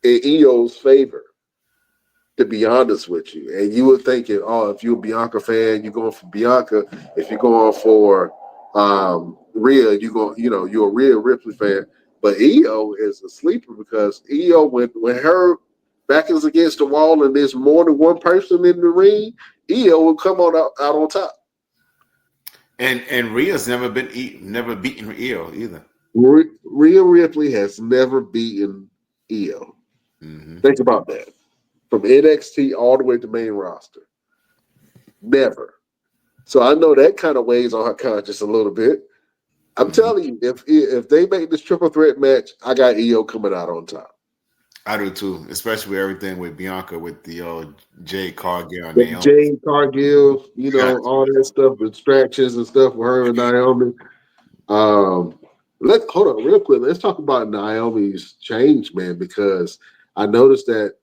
in Io's favor, to be honest with you. And you would think, if you're a Bianca fan, you're going for Bianca. If you're going for Rhea, you're a Rhea Ripley fan. But Io is a sleeper because Io, when her back is against the wall and there's more than one person in the ring, Io will come out on top. And Rhea's never beaten Io either. Rhea Ripley has never beaten Io. Think about that. From NXT all the way to main roster. Never. So I know that kind of weighs on her conscience a little bit. I'm telling you, if they make this triple threat match, I got Io coming out on top. I do too, especially with everything with Bianca, with the Jade Cargill and Naomi. Jade Cargill, all that stuff, distractions and stuff with her and Naomi. Let's hold on real quick. Let's talk about Naomi's change, man, because I noticed that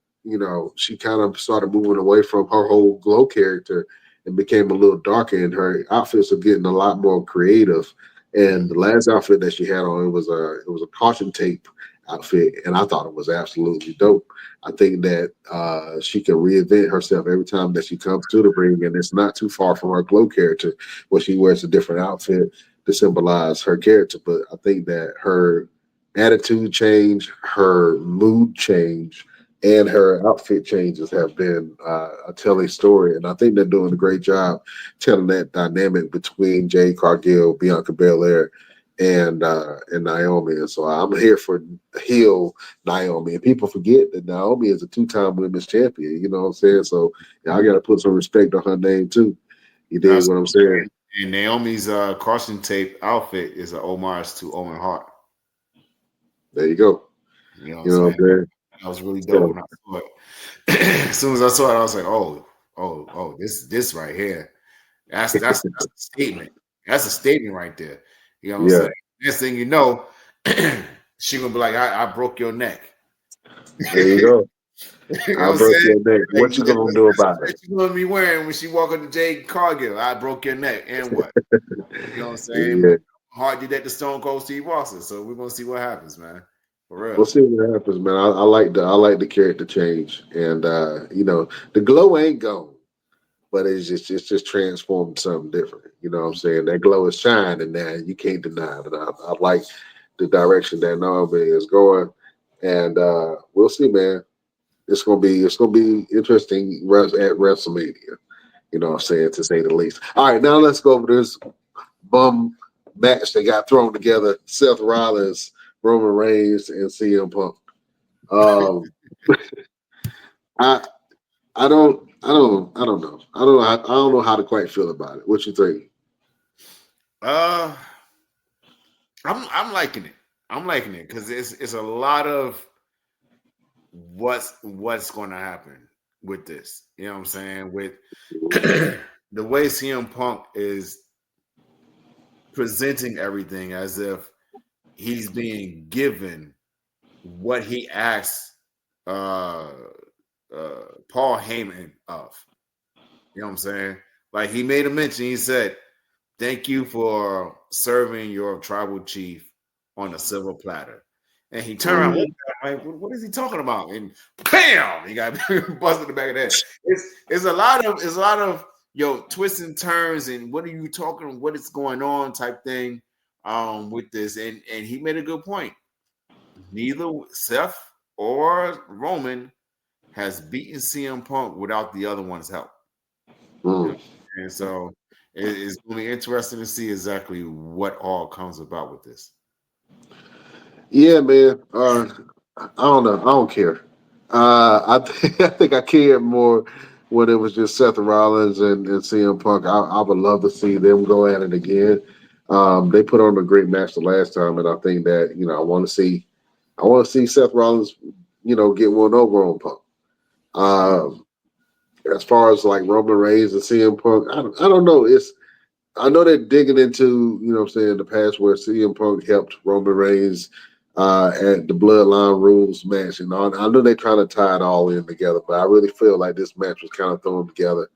she kind of started moving away from her whole glow character and became a little darker, and her outfits are getting a lot more creative. And the last outfit that she had on, it was a caution tape outfit, and I thought it was absolutely dope. I think that she can reinvent herself every time that she comes to the ring, and it's not too far from her glow character where she wears a different outfit to symbolize her character. But I think that her attitude change, her mood change, and her outfit changes have been a telling story. And I think they're doing a great job telling that dynamic between Jade Cargill, Bianca Belair, and Naomi. And so I'm here for heel Naomi. And people forget that Naomi is a 2-time women's champion. You know what I'm saying? So I got to put some respect on her name too. You dig what I'm saying? And Naomi's caution tape outfit is an homage to Owen Hart. There you go. You know what I'm saying? That was really dope when I saw it. As soon as I saw it, I was like, oh, this right here. That's a statement. That's a statement right there. You know what I'm saying? Next thing you know, she gonna be like, I broke your neck. There you go. You know I broke your neck. What you gonna do about it? What you gonna be wearing when she walk up to Jade Cargill? I broke your neck, and what? You know what I'm saying? Yeah. Hard did that to Stone Cold Steve Austin, so we're gonna see what happens, man. For real. We'll see what happens, man. I like the character change, and the glow ain't gone, but it's just transformed to something different. You know what I'm saying? That glow is shining now. You can't deny it. I like the direction that Norman is going, and we'll see, man. It's gonna be interesting at WrestleMania. You know what I'm saying, to say the least. All right, now let's go over this bum match that got thrown together: Seth Rollins, Roman Reigns, and CM Punk. Um, I I don't know. I don't know how to quite feel about it. What you think? Uh, I'm liking it. I'm liking it because it's a lot of what's going to happen with this. You know what I'm saying? With the way CM Punk is presenting everything as if he's being given what he asked uh, Paul Heyman of. You know what I'm saying? Like he made a mention. He said, "Thank you for serving your tribal chief on a silver platter." And he turned around, looked at him, like, what is he talking about? And bam, he got busted in the back of the head. It's a lot of twists and turns and what are you talking? What is going on? Type thing with this. And he made a good point. Neither Seth or Roman has beaten CM Punk without the other one's help. Mm. And so it's going to be interesting to see exactly what all comes about with this. Yeah, man. I don't know. I don't care. I think I cared more when it was just Seth Rollins and CM Punk. I would love to see them go at it again. They put on a great match the last time, and I think that I want to see Seth Rollins, get one over on Punk. Um, as far as like Roman Reigns and CM Punk, I don't know. I know they're digging into, what I'm saying, the past where CM Punk helped Roman Reigns at the Bloodline Rules match. And all. I know they're trying to tie it all in together, but I really feel like this match was kind of thrown together.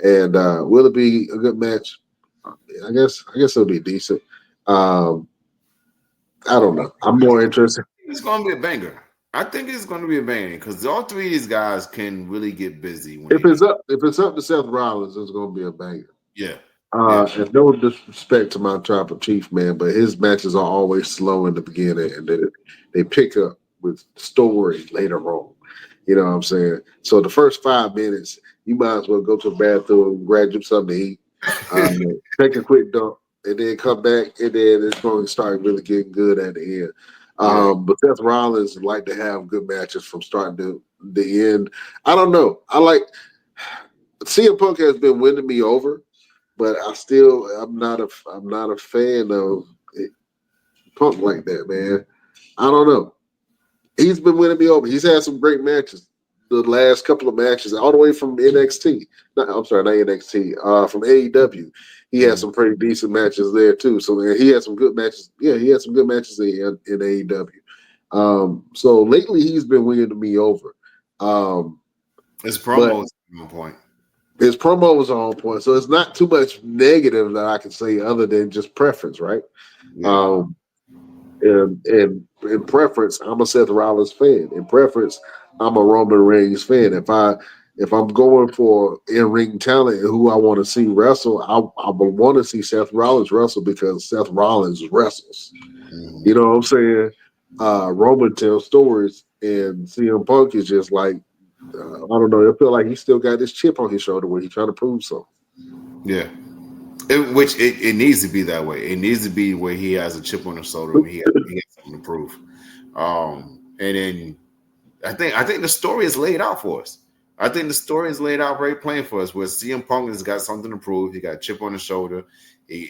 And will it be a good match? I guess it'll be decent. Um, I don't know. I'm more interested. It's going to be a banger. I think it's going to be a banger because all three of these guys can really get busy when If they need. it's up to Seth Rollins, it's going to be a banger. Yeah, yeah, And no disrespect to my tribal chief, man, but his matches are always slow in the beginning, and then they pick up with story later on. You know what I'm saying? So the first 5 minutes, you might as well go to the bathroom, grab you something to eat, take a quick dump, and then come back, and then it's going to start really getting good at the end. yeah. But Seth Rollins like to have good matches from starting to the end. I don't know. I like CM Punk has been winning me over, but I'm not a fan of Punk like that, man. I don't know. He's been winning me over. He's had some great matches. The last couple of matches, all the way from NXT. I'm sorry, not NXT. From AEW, he had some pretty decent matches there too. So he had some good matches. Yeah, he had some good matches in AEW. So lately, he's been winning me over. His But promo is on point. his promo was on point, so it's not too much negative that I can say other than just preference, right? Yeah, Um, and in preference, I'm a Seth Rollins fan. In preference, I'm a Roman Reigns fan. If I'm going for in-ring talent and who I want to see wrestle, I would want to see Seth Rollins wrestle because Seth Rollins wrestles. You know what I'm saying? Roman tells stories, and CM Punk is just like, I don't know. I feel like he still got this chip on his shoulder where he's trying to prove something. yeah. It needs to be that way. It needs to be where he has a chip on his shoulder. He has something to prove. And then I think the story is laid out for us. I think the story is laid out very plain for us. Where CM Punk has got something to prove. He got a chip on his shoulder.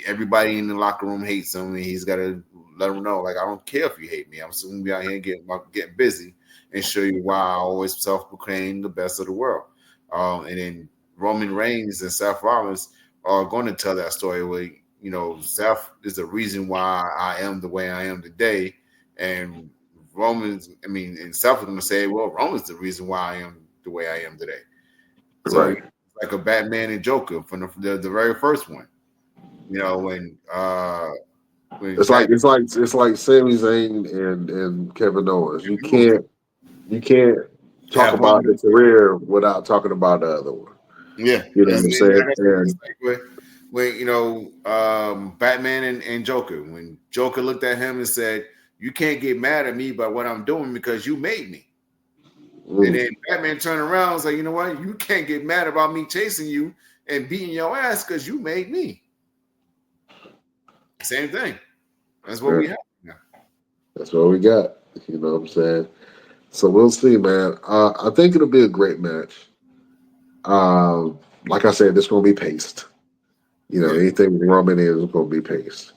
Everybody in the locker room hates him, and he's got to let them know, like, I don't care if you hate me. I'm still gonna be out here getting busy and show you why I always self-proclaim the best of the world. And then Roman Reigns and Seth Rollins are going to tell that story where Seth is the reason why I am the way I am today, and and Seth is going to say, well, Roman's the reason why I am the way I am today. So Right. it's like a Batman and Joker from the very first one. When When It's like Sami Zayn and Kevin Owens. You can't talk have one about the career without talking about the other one. Yeah, You know what I'm saying? it's like when Batman and Joker. When Joker looked at him and said, "You can't get mad at me by what I'm doing because you made me." And then Batman turned around and was like, "You know what? You can't get mad about me chasing you and beating your ass because you made me." Same thing. That's what we have now. That's what we got. You know what I'm saying? So we'll see, man. I think it'll be a great match. Like I said, it's going to be paced. You know, Yeah. anything Roman is going to be paced.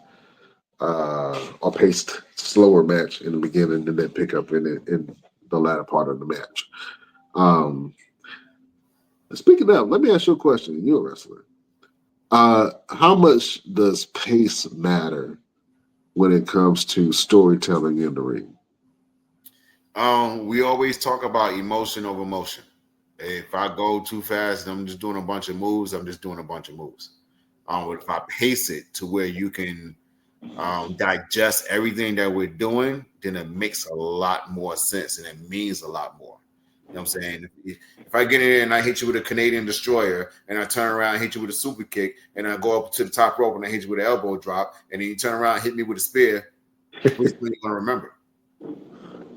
Or paced slower match in the beginning and then pick up in the latter part of the match. Speaking of, let me ask you a question. You're a wrestler. How much does pace matter when it comes to storytelling in the ring? We always talk about emotion over motion. If I go too fast and I'm just doing a bunch of moves, I'm just doing a bunch of moves. If I pace it to where you can digest everything that we're doing, then it makes a lot more sense and it means a lot more. You know what I'm saying? If I get in there and I hit you with a Canadian destroyer and I turn around and hit you with a super kick and I go up to the top rope and I hit you with an elbow drop and then you turn around and hit me with a spear, which one are you going to remember?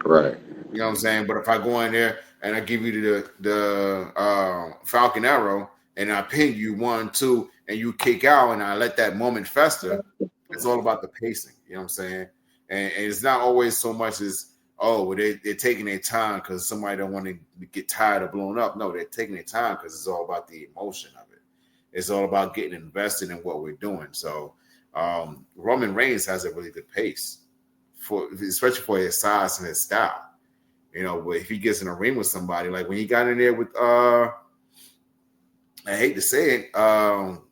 Right. You know what I'm saying? But if I go in there and I give you the Falcon Arrow and I pin you 1, 2, and you kick out and I let that moment fester, it's all about the pacing. You know what I'm saying? And it's not always so much as, they're taking their time because somebody don't want to get tired or blown up. No, they're taking their time because it's all about the emotion of it. It's all about getting invested in what we're doing. So Roman Reigns has a really good pace, especially for his size and his style. You know, but if he gets in a ring with somebody, like when he got in there with I hate to say it,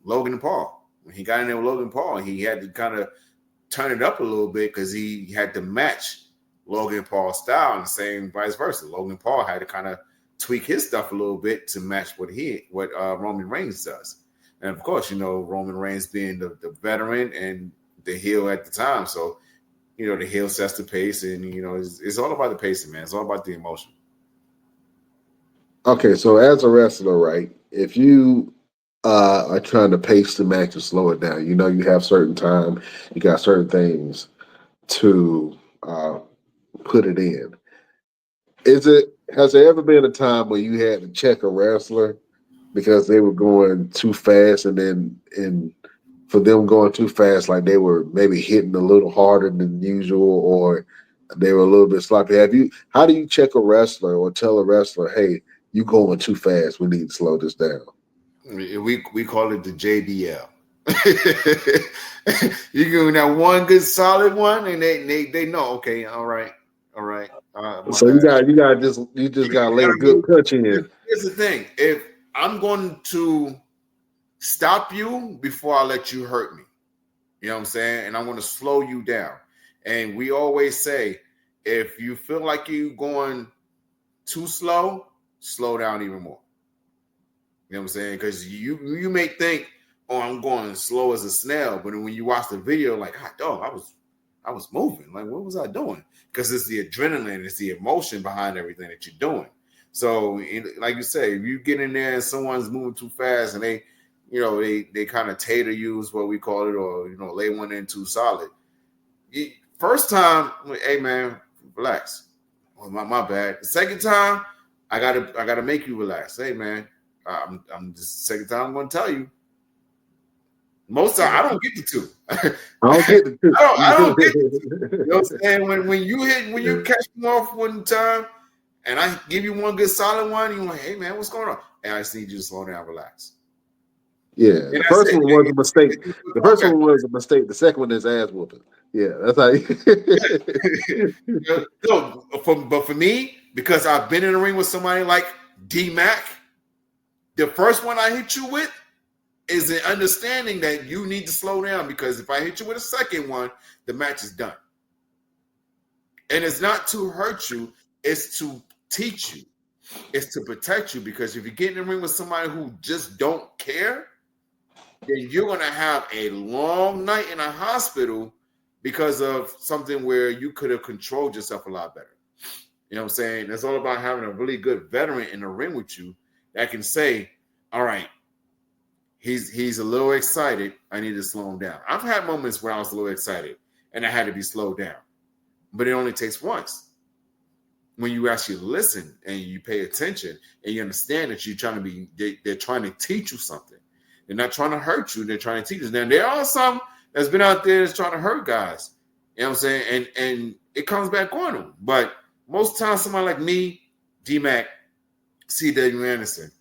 Logan Paul. When he got in there with Logan Paul, he had to kind of turn it up a little bit because he had to match Logan Paul's style, and the same vice versa. Logan Paul had to kind of tweak his stuff a little bit to match what Roman Reigns does. And of course, you know, Roman Reigns being the veteran and the heel at the time, so you know, the heel sets the pace, and you know, it's all about the pacing, man. It's all about the emotion. Okay, so as a wrestler, right? If you are trying to pace the match and slow it down, you know you have certain time, you got certain things to put it in. Has there ever been a time where you had to check a wrestler because they were going too fast, and for them going too fast, like they were maybe hitting a little harder than usual, or they were a little bit sloppy? How do you check a wrestler or tell a wrestler, hey, you going too fast, we need to slow this down? We call it the JBL. You give them that one good solid one, and they know. Okay, all right. My So bad. you just gotta lay a good punch in. Here's the thing: if I'm going to stop you before I let you hurt me, you know what I'm saying, and I'm going to slow you down. And we always say, if you feel like you're going too slow, slow down even more. You know what I'm saying? Because you may think, oh, I'm going slow as a snail, but when you watch the video, like, dog, I was moving. Like, what was I doing? Because it's the adrenaline, it's the emotion behind everything that you're doing. So, like you say, if you get in there and someone's moving too fast and they kind of tater you is what we call it, or lay one in too solid. First time, hey man, relax. Oh, my bad. The second time, I gotta make you relax. Hey man, I'm just second time I'm gonna tell you. Most time I don't get the two. I don't get the two. I don't get the two. You know what I'm saying? When you catch me off one time and I give you one good solid one, you're like, hey man, what's going on? And I just need you to slow down, relax. Yeah, the first one was a mistake. The first one was a mistake. The second one is ass whooping. Yeah, that's how. But for me, because I've been in the ring with somebody like D-Mac, the first one I hit you with is an understanding that you need to slow down, because if I hit you with a second one, the match is done. And it's not to hurt you, it's to teach you. It's to protect you, because if you get in the ring with somebody who just don't care, then you're going to have a long night in a hospital because of something where you could have controlled yourself a lot better. You know what I'm saying? It's all about having a really good veteran in the ring with you that can say, all right, he's a little excited. I need to slow him down. I've had moments where I was a little excited and I had to be slowed down. But it only takes once. When you actually listen and you pay attention and you understand that they're trying to teach you something. They're not trying to hurt you. They're trying to teach you. Now, there are some that's been out there that's trying to hurt guys. You know what I'm saying? And it comes back on them. But most times, somebody like me, D-Mac, C.W. Anderson,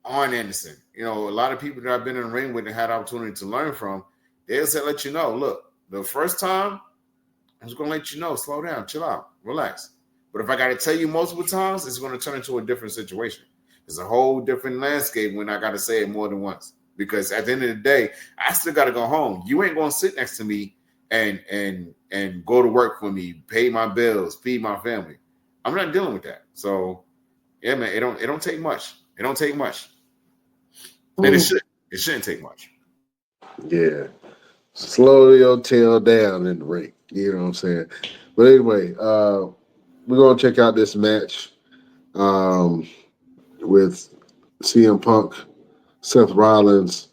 Arn Anderson, a lot of people that I've been in the ring with and had the opportunity to learn from, they'll say, let you know, look, the first time, I'm just going to let you know, slow down, chill out, relax. But if I got to tell you multiple times, it's going to turn into a different situation. It's a whole different landscape when I got to say it more than once. Because at the end of the day, I still got to go home. You ain't going to sit next to me and go to work for me, pay my bills, feed my family. I'm not dealing with that. So, yeah, man, it don't take much. It don't take much. And it shouldn't take much. Yeah. Slow your tail down in the ring. You know what I'm saying? But anyway, we're going to check out this match with CM Punk, Seth Rollins,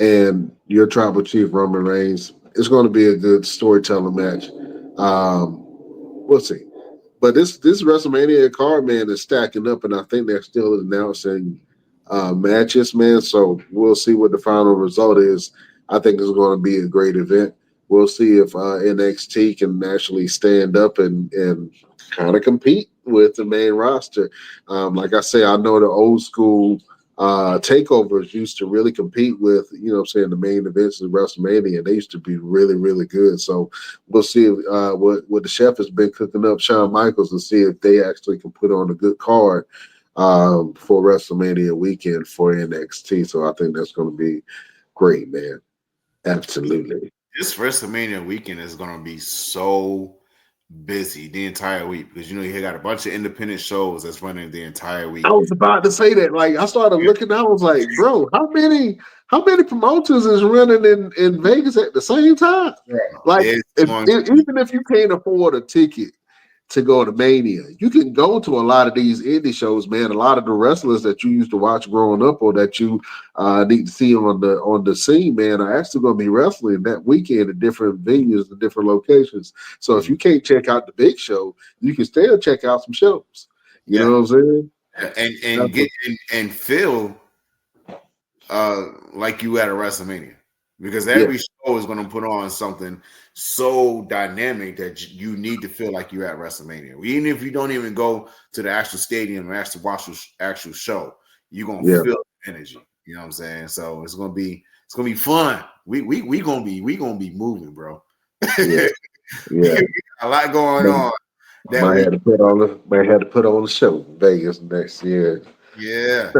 and your tribal chief, Roman Reigns. It's going to be a good storytelling match. We'll see. But this WrestleMania card, man, is stacking up, and I think they're still announcing matches, man. So we'll see what the final result is. I think it's going to be a great event. We'll see if NXT can actually stand up and kind of compete with the main roster. Like I say, I know the old school takeovers used to really compete with, the main events of WrestleMania. They used to be really, really good. So we'll see what the chef has been cooking up, Shawn Michaels, and see if they actually can put on a good card for WrestleMania weekend for NXT. So I think that's going to be great, man. Absolutely. This WrestleMania weekend is going to be so busy the entire week because you got a bunch of independent shows that's running the entire week. I was about to say that. Like, I started looking, I was like, bro, how many promoters is running in Vegas at the same time? Yeah. Like, even if you can't afford a ticket to go to Mania, you can go to a lot of these indie shows, man. A lot of the wrestlers that you used to watch growing up or that you need to see on the scene, man, are actually going to be wrestling that weekend at different venues and different locations. So if you can't check out the big show, you can still check out some shows. You know what I'm saying? And feel like you at a WrestleMania. Because every show is going to put on something so dynamic that you need to feel like you're at WrestleMania. Even if you don't even go to the actual stadium and actually watch the actual show, you're going to feel the energy. You know what I'm saying? So it's going to be fun. We going to be moving, bro. Yeah. A lot going on. Might have to put on the show in Vegas next year. Yeah.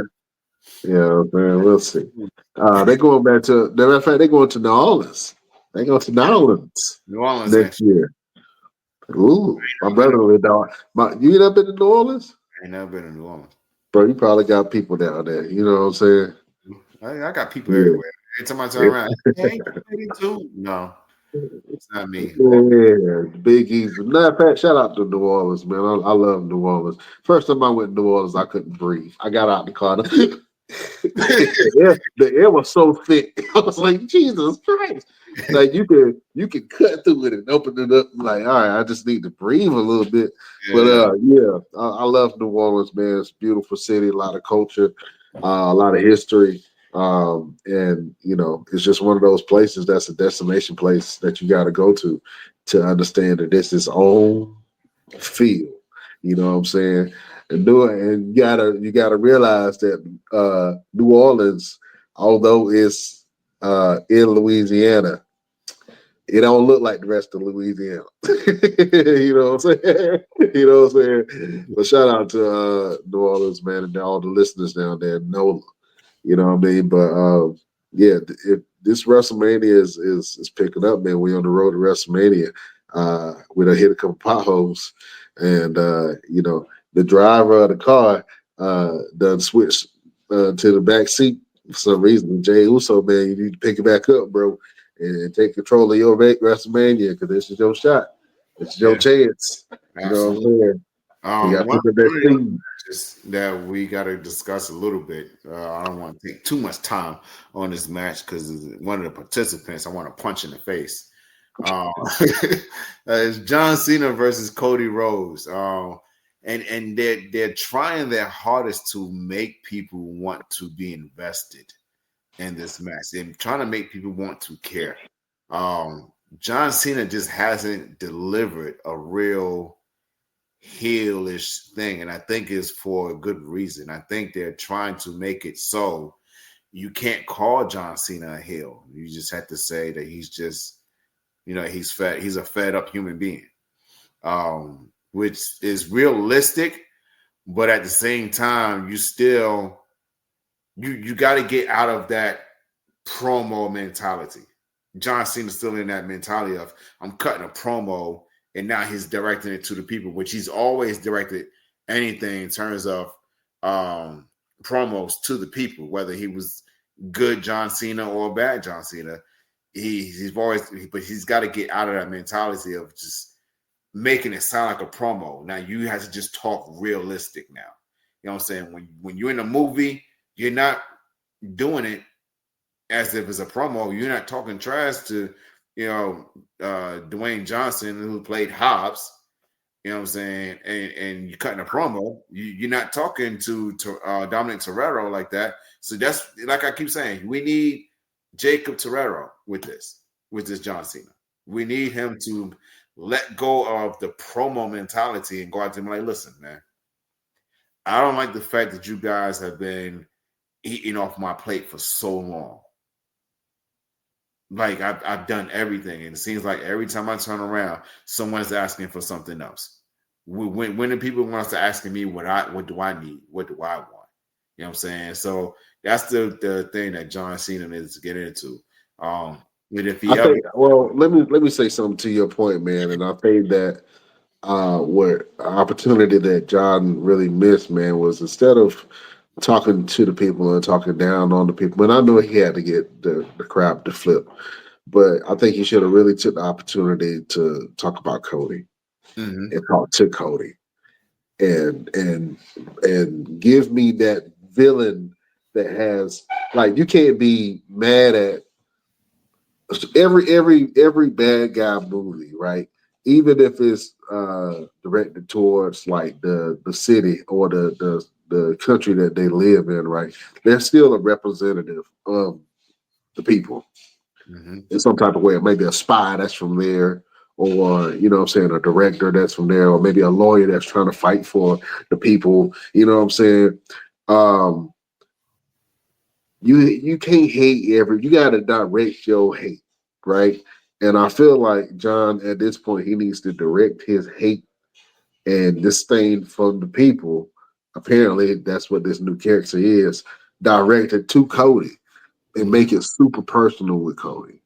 Yeah, man, we'll see. They're going back to. Matter of fact, they're going to New Orleans. They go to New Orleans next year. Ooh, my brother lived down. You never been to New Orleans? I ain't never been to New Orleans. Bro, you probably got people down there. You know what I'm saying? I got people everywhere. Every time I turn around, hey, too. No, it's not me. Yeah, Big Easy. Matter of fact, shout out to New Orleans, man. I love New Orleans. First time I went to New Orleans, I couldn't breathe. I got out the car. The air was so thick. I was like, Jesus Christ. Like you could cut through it and open it up. Like, all right, I just need to breathe a little bit. But I love New Orleans, man. It's a beautiful city, a lot of culture, a lot of history. And it's just one of those places that's a destination place that you got to go to understand that this is own field. You know what I'm saying? And you gotta realize that New Orleans, although it's in Louisiana, it don't look like the rest of Louisiana. You know what I'm saying? You know what I'm saying? But shout out to New Orleans, man, and all the listeners down there, NOLA. You know what I mean? But if this WrestleMania is picking up, man, we on the road to WrestleMania. We done hit a couple potholes, and the driver of the car done switched to the back seat for some reason. Jay Uso, man, you need to pick it back up, bro. and take control of your WrestleMania because this is your shot. This is your chance. You know what I'm Absolutely. saying? You got One people of that the other see. matches that we got to discuss a little bit. I don't want to take too much time on this match because one of the participants I want to punch in the face. It's John Cena versus Cody Rhodes. And they're trying their hardest to make people want to be invested in this match. They're trying to make people want to care. John Cena just hasn't delivered a real heelish thing, and I think it's for a good reason. I think they're trying to make it so you can't call John Cena a heel. You just have to say that he's just, he's fed. He's a fed up human being, which is realistic, but at the same time, you still you got to get out of that promo mentality. John Cena's still in that mentality of I'm cutting a promo, and now he's directing it to the people, which he's always directed anything in terms of promos to the people, whether he was good John Cena or bad John Cena. He's always, but he's got to get out of that mentality of just making it sound like a promo. Now you have to just talk realistic now. You know what I'm saying? When you're in a movie, you're not doing it as if it's a promo. You're not talking trash to, Dwayne Johnson, who played Hobbs, you know what I'm saying, and you're cutting a promo. You're not talking to Dominic Toretto like that. So that's, like I keep saying, we need Jacob Toretto with this John Cena. We need him to let go of the promo mentality and go out to him like, listen, man, I don't like the fact that you guys have been eating off my plate for so long. Like I've done everything, and it seems like every time I turn around, someone's asking for something else. When the people want to asking me what do I need, what do I want? You know what I'm saying? So that's the thing that John Cena needs to get into. Let me say something to your point, man, and I think that what opportunity that John really missed, man, was instead of talking to the people and talking down on the people, and I know he had to get the crowd to flip, but I think he should have really took the opportunity to talk about Cody and talk to Cody and give me that villain that has, like, you can't be mad at every bad guy movie, right? Even if it's directed towards like the city or the country that they live in, right? They're still a representative of the people in some type of way. Maybe a spy that's from there, or what I'm saying, a director that's from there, or maybe a lawyer that's trying to fight for the people. You know what I'm saying? You can't hate you gotta direct your hate, right? And I feel like John at this point he needs to direct his hate and disdain from the people. Apparently that's what this new character is, directed to Cody and make it super personal with Cody.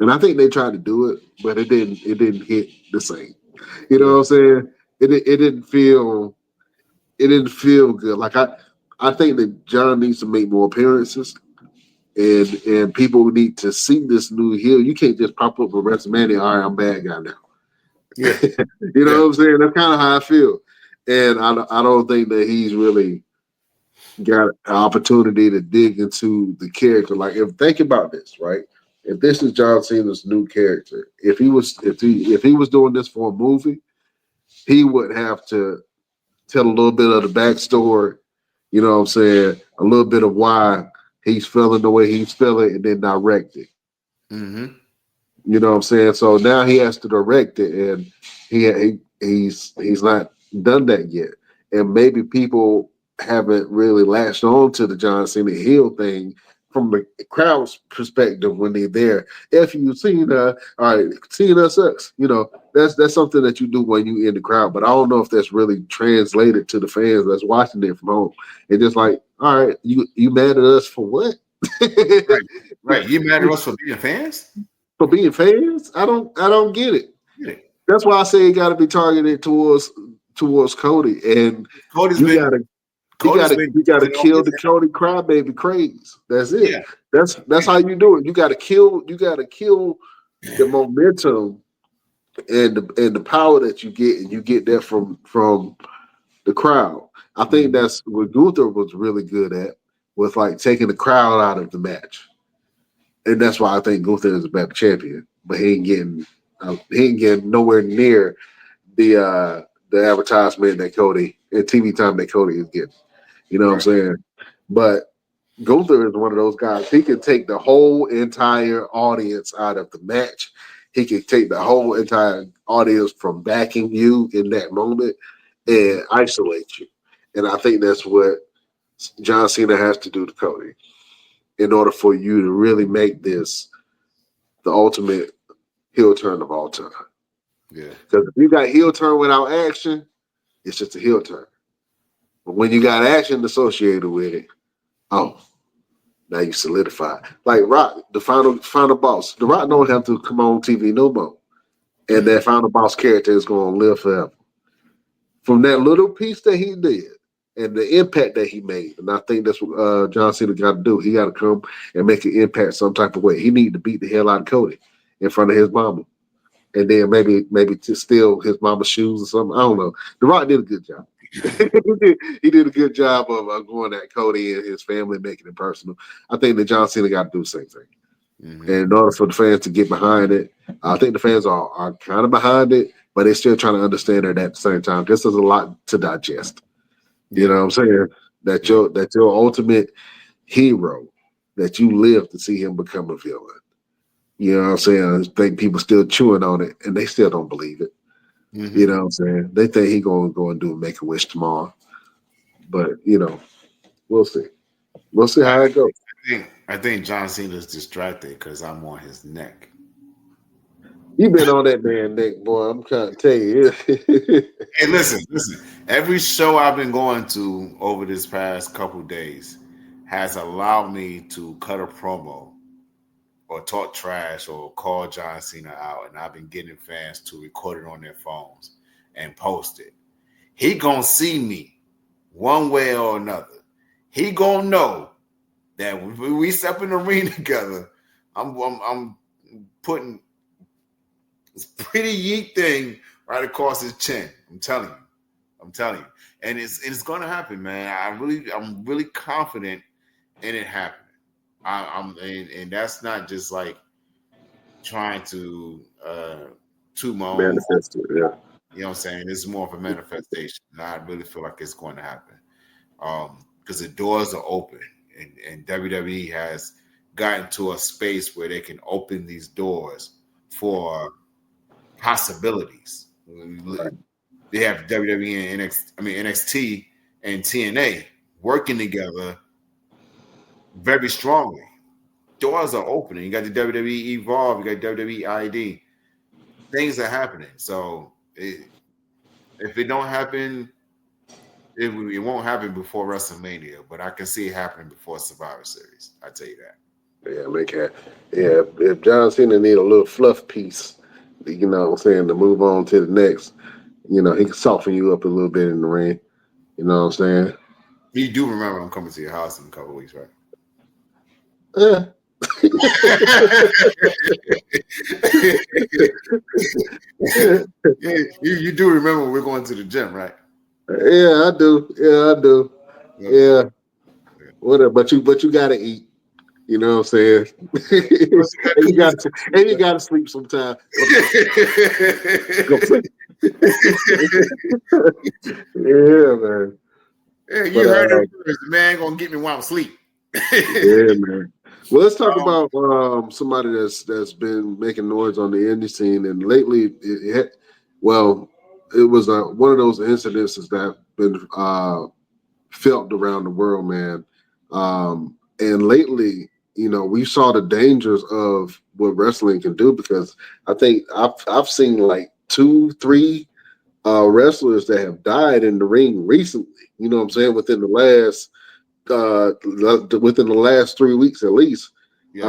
And I think they tried to do it, but it didn't hit the same. You know what I'm saying? It didn't feel good. Like I think that John needs to make more appearances. And people need to see this new heel. You can't just pop up with WrestleMania. All right, I'm bad guy now. Yeah, you know what I'm saying? That's kind of how I feel. And I don't think that he's really got an opportunity to dig into the character. Like, think about this, right? If this is John Cena's new character, if he was doing this for a movie, he would have to tell a little bit of the backstory. You know what I'm saying? A little bit of why he's feeling the way he's feeling, and then direct it. You know what I'm saying? So now he has to direct it, and he's not done that yet. And maybe people haven't really latched on to the John Cena heel thing from the crowd's perspective when they're there. If you've seen all right, Cena sucks. That's something that you do when you in the crowd. But I don't know if that's really translated to the fans that's watching it from home. It's just like, all right, you mad at us for what? right. You mad at us for being fans? For being fans? I don't get it. That's why I say it got to be targeted towards Cody, and Cody's You Cody's gotta been you gotta using all kill his the Cody crybaby craze. That's it. yeah. That's how you do it. You gotta kill the momentum and the power that you get, and you get that from the crowd. I think that's what Gunther was really good at, was like taking the crowd out of the match. And that's why I think Gunther is a better champion. But he ain't getting nowhere near the advertisement that Cody and TV time that Cody is getting. You know what I'm saying? But Gunther is one of those guys. He can take the whole entire audience out of the match. He can take the whole entire audience from backing you in that moment and isolate you. And I think that's what John Cena has to do to Cody in order for you to really make this the ultimate heel turn of all time. Yeah. Because if you got heel turn without action, it's just a heel turn. But when you got action associated with it, oh, now you solidify. Like Rock, the final boss. The Rock don't have to come on TV no more. And that final boss character is going to live forever. From that little piece that he did and the impact that he made. And I think that's what John Cena got to do. He got to come and make an impact some type of way. He need to beat the hell out of Cody in front of his mama. And then maybe to steal his mama's shoes or something. I don't know. The Rock did a good job. He did a good job of going at Cody and his family, making it personal. I think that John Cena got to do the same thing. And in order for the fans to get behind it, I think the fans are kind of behind it, but they're still trying to understand it at the same time. This is a lot to digest. You know what I'm saying? That your ultimate hero, that you live to see him become a villain. You know what I'm saying? I think people still chewing on it, and they still don't believe it. You know what I'm saying? They think he gonna go and do a Make-A-Wish tomorrow. But, we'll see. We'll see how it goes. I think John Cena's distracted because I'm on his neck. You've been on that man neck, boy. I'm trying to tell you. Hey, listen. Every show I've been going to over this past couple days has allowed me to cut a promo or talk trash or call John Cena out, and I've been getting fans to record it on their phones and post it. He gonna see me one way or another. He gonna know that when we step in the ring together, I'm putting this pretty yeet thing right across his chin. I'm telling you, and it's gonna happen, man. I'm really confident in it happening. And that's not just like trying to toot my own. Manifest it, yeah. You know what I'm saying? This is more of a manifestation. And I really feel like it's going to happen. Because the doors are open, and WWE has gotten to a space where they can open these doors for possibilities. Right. They have WWE and NXT and TNA working together very strongly. Doors are opening. You got the WWE Evolve. You got WWE ID. Things are happening. So if it don't happen, it won't happen before WrestleMania. But I can see it happening before Survivor Series. I tell you that. Yeah, make it. Yeah, if John Cena need a little fluff piece, you know what I'm saying, to move on to the next, he can soften you up a little bit in the ring. You know what I'm saying? You do remember I'm coming to your house in a couple of weeks, right? Yeah. you do remember we're going to the gym, right? Yeah, I do. Yeah. Whatever, but you gotta eat. You know what I'm saying? and you gotta sleep sometime. Go sleep. Yeah, man. Yeah, you heard it first. The man gonna get me while I'm asleep. Yeah, man. Well, let's talk about somebody that's been making noise on the indie scene, and lately, it was one of those incidences that have been felt around the world, man. And lately, we saw the dangers of what wrestling can do, because I think I've seen like 2-3 wrestlers that have died in the ring recently. You know what I'm saying? Within the last 3 weeks at least. Yes.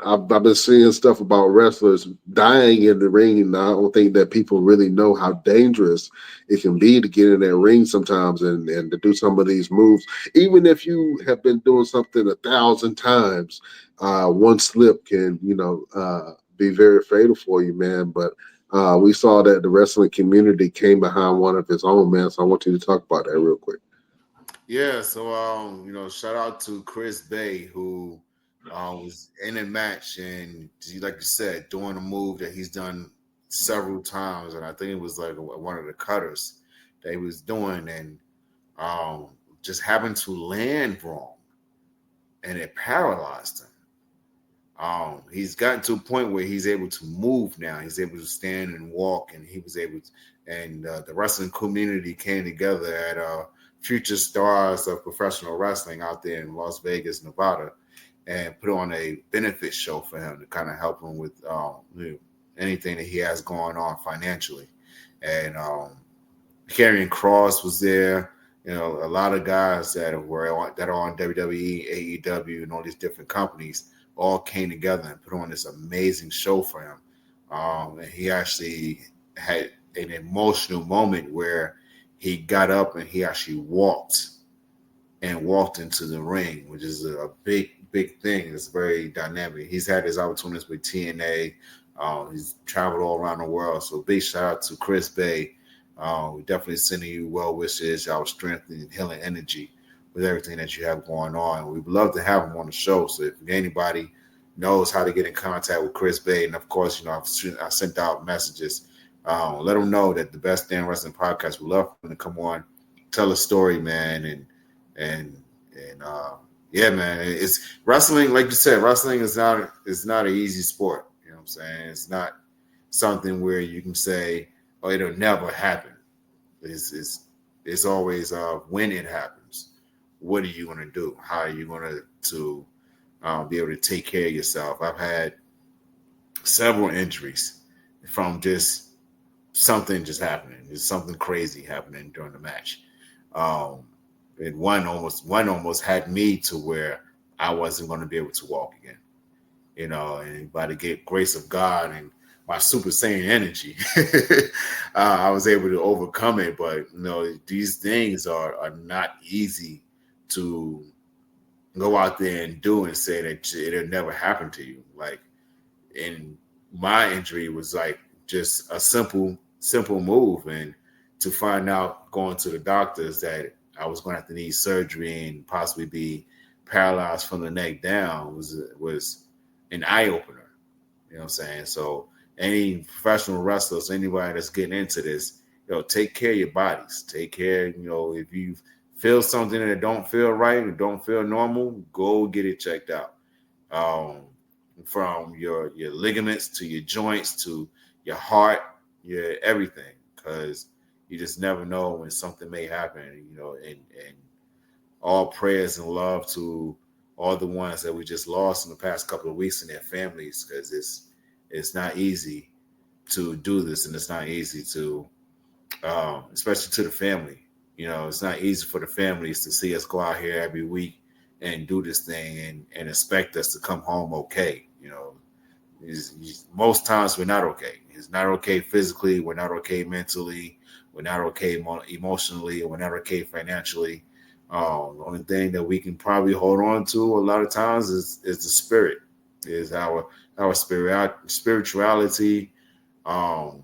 I've been seeing stuff about wrestlers dying in the ring, and I don't think that people really know how dangerous it can be to get in that ring sometimes and to do some of these moves. Even if you have been doing something 1,000 times, one slip can, be very fatal for you, man. But we saw that the wrestling community came behind one of his own, man. So I want you to talk about that real quick. Yeah, so shout out to Chris Bay who was in a match and like you said, doing a move that he's done several times, and I think it was like one of the cutters that he was doing, and just happened to land wrong, and it paralyzed him. He's gotten to a point where he's able to move now. He's able to stand and walk, and he was able to, and the wrestling community came together at Future Stars of Professional Wrestling out there in Las Vegas, Nevada, and put on a benefit show for him to kind of help him with anything that he has going on financially. And Karrion Kross was there. You know, a lot of guys that are on WWE, AEW, and all these different companies all came together and put on this amazing show for him. And he actually had an emotional moment where he got up and he actually walked into the ring, which is a big thing. It's very dynamic. He's had his opportunities with TNA. He's traveled all around the world. So big shout out to Chris Bay. We definitely sending you well wishes, our strength and healing energy with everything that you have going on. We'd love to have him on the show. So if anybody knows how to get in contact with Chris Bay, and of course, I sent out messages. Let them know that the Best Damn Wrestling Podcast would love for him to come on, tell a story, man, and yeah, man. It's wrestling, like you said. Wrestling is not an easy sport. You know what I'm saying? It's not something where you can say, "Oh, it'll never happen." It's always when it happens. What are you going to do? How are you going to be able to take care of yourself? I've had several injuries from just something just happening. There's something crazy happening during the match. And one almost had me to where I wasn't going to be able to walk again. You know, and by the grace of God and my Super Saiyan energy, I was able to overcome it. But these things are not easy to go out there and do and say that it'll never happen to you. Like, in my injury was like just a simple move, and to find out going to the doctors that I was going to have to need surgery and possibly be paralyzed from the neck down was an eye opener. You know what I'm saying? So any professional wrestlers, anybody that's getting into this, take care of your bodies. Take care. If you feel something that don't feel right or don't feel normal, go get it checked out. From your ligaments to your joints to your heart, your everything, because you just never know when something may happen. And all prayers and love to all the ones that we just lost in the past couple of weeks and their families, because it's not easy to do this, and it's not easy to, especially to the family. It's not easy for the families to see us go out here every week and do this thing and expect us to come home okay. Most times we're not okay. It's not okay physically. We're not okay mentally. We're not okay emotionally. We're not okay financially. The only thing that we can probably hold on to a lot of times is the spirit, is our spirituality for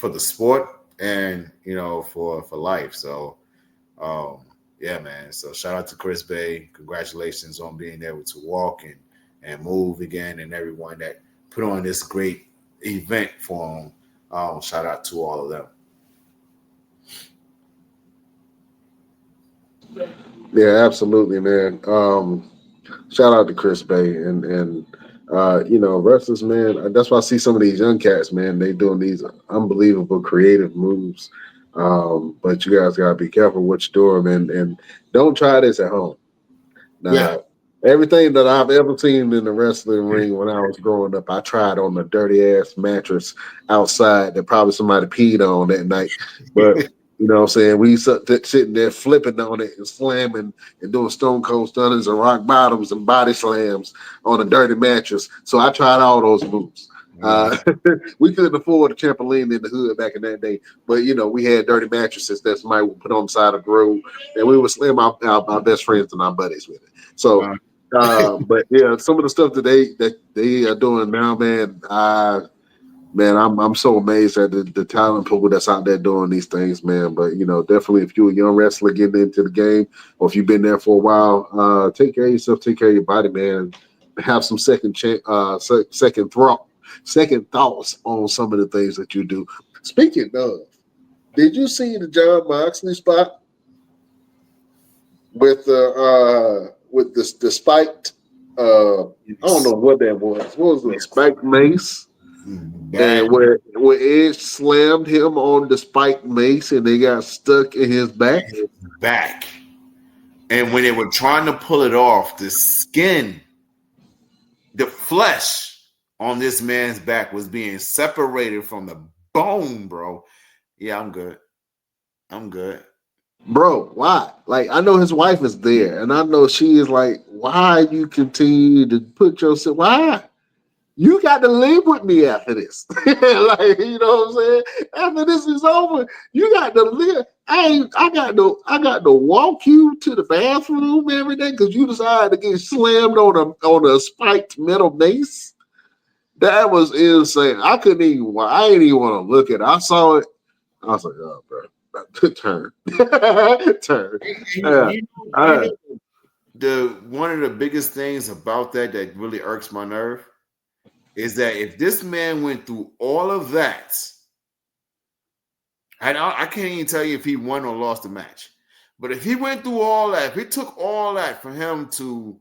the sport and for life. So yeah, man. So shout out to Chris Bay. Congratulations on being able to walk and move again, and everyone that put on this great event for him. Shout out to all of them. Yeah, absolutely, man. Shout out to Chris Bay and wrestlers, man. That's why I see some of these young cats, man. They doing these unbelievable creative moves. But you guys gotta be careful what you're doing, and don't try this at home. Yeah. Now, everything that I've ever seen in the wrestling ring when I was growing up, I tried on a dirty ass mattress outside that probably somebody peed on that night. But You know what I'm saying? We sitting there flipping on it and slamming and doing stone cold stunners and rock bottoms and body slams on a dirty mattress. So I tried all those moves. Wow. We couldn't afford a trampoline in the hood back in that day, but we had dirty mattresses that somebody would put on the side of the road, and we would slam our best friends and our buddies with it. So, Wow. but yeah, some of the stuff that they are doing now, man, I'm so amazed at the talent pool that's out there doing these things, man. But definitely, if you're a young wrestler getting into the game, or if you've been there for a while, take care of yourself, take care of your body, man. Have some second thoughts on some of the things that you do. Speaking of, did you see the John Moxley spot with the spiked? I don't know what that was. What was it? Spiked mace. Bad. And where Edge slammed him on the spiked mace and they got stuck in his back. And when they were trying to pull it off, the skin, the flesh on this man's back was being separated from the bone, bro. Yeah, I'm good. Bro, why? Like, I know his wife is there, and I know she is like, why you continue to put yourself, why? You got to live with me after this. Like, you know what I'm saying? After this is over, you got to live. I got to walk you to the bathroom every day because you decided to get slammed on a spiked metal mace. That was insane. I didn't even want to look at it. I saw it. I was like, oh, bro. Turn. One of the biggest things about that really irks my nerve is that if this man went through all of that, I can't even tell you if he won or lost the match, but if he went through all that, if it took all that for him to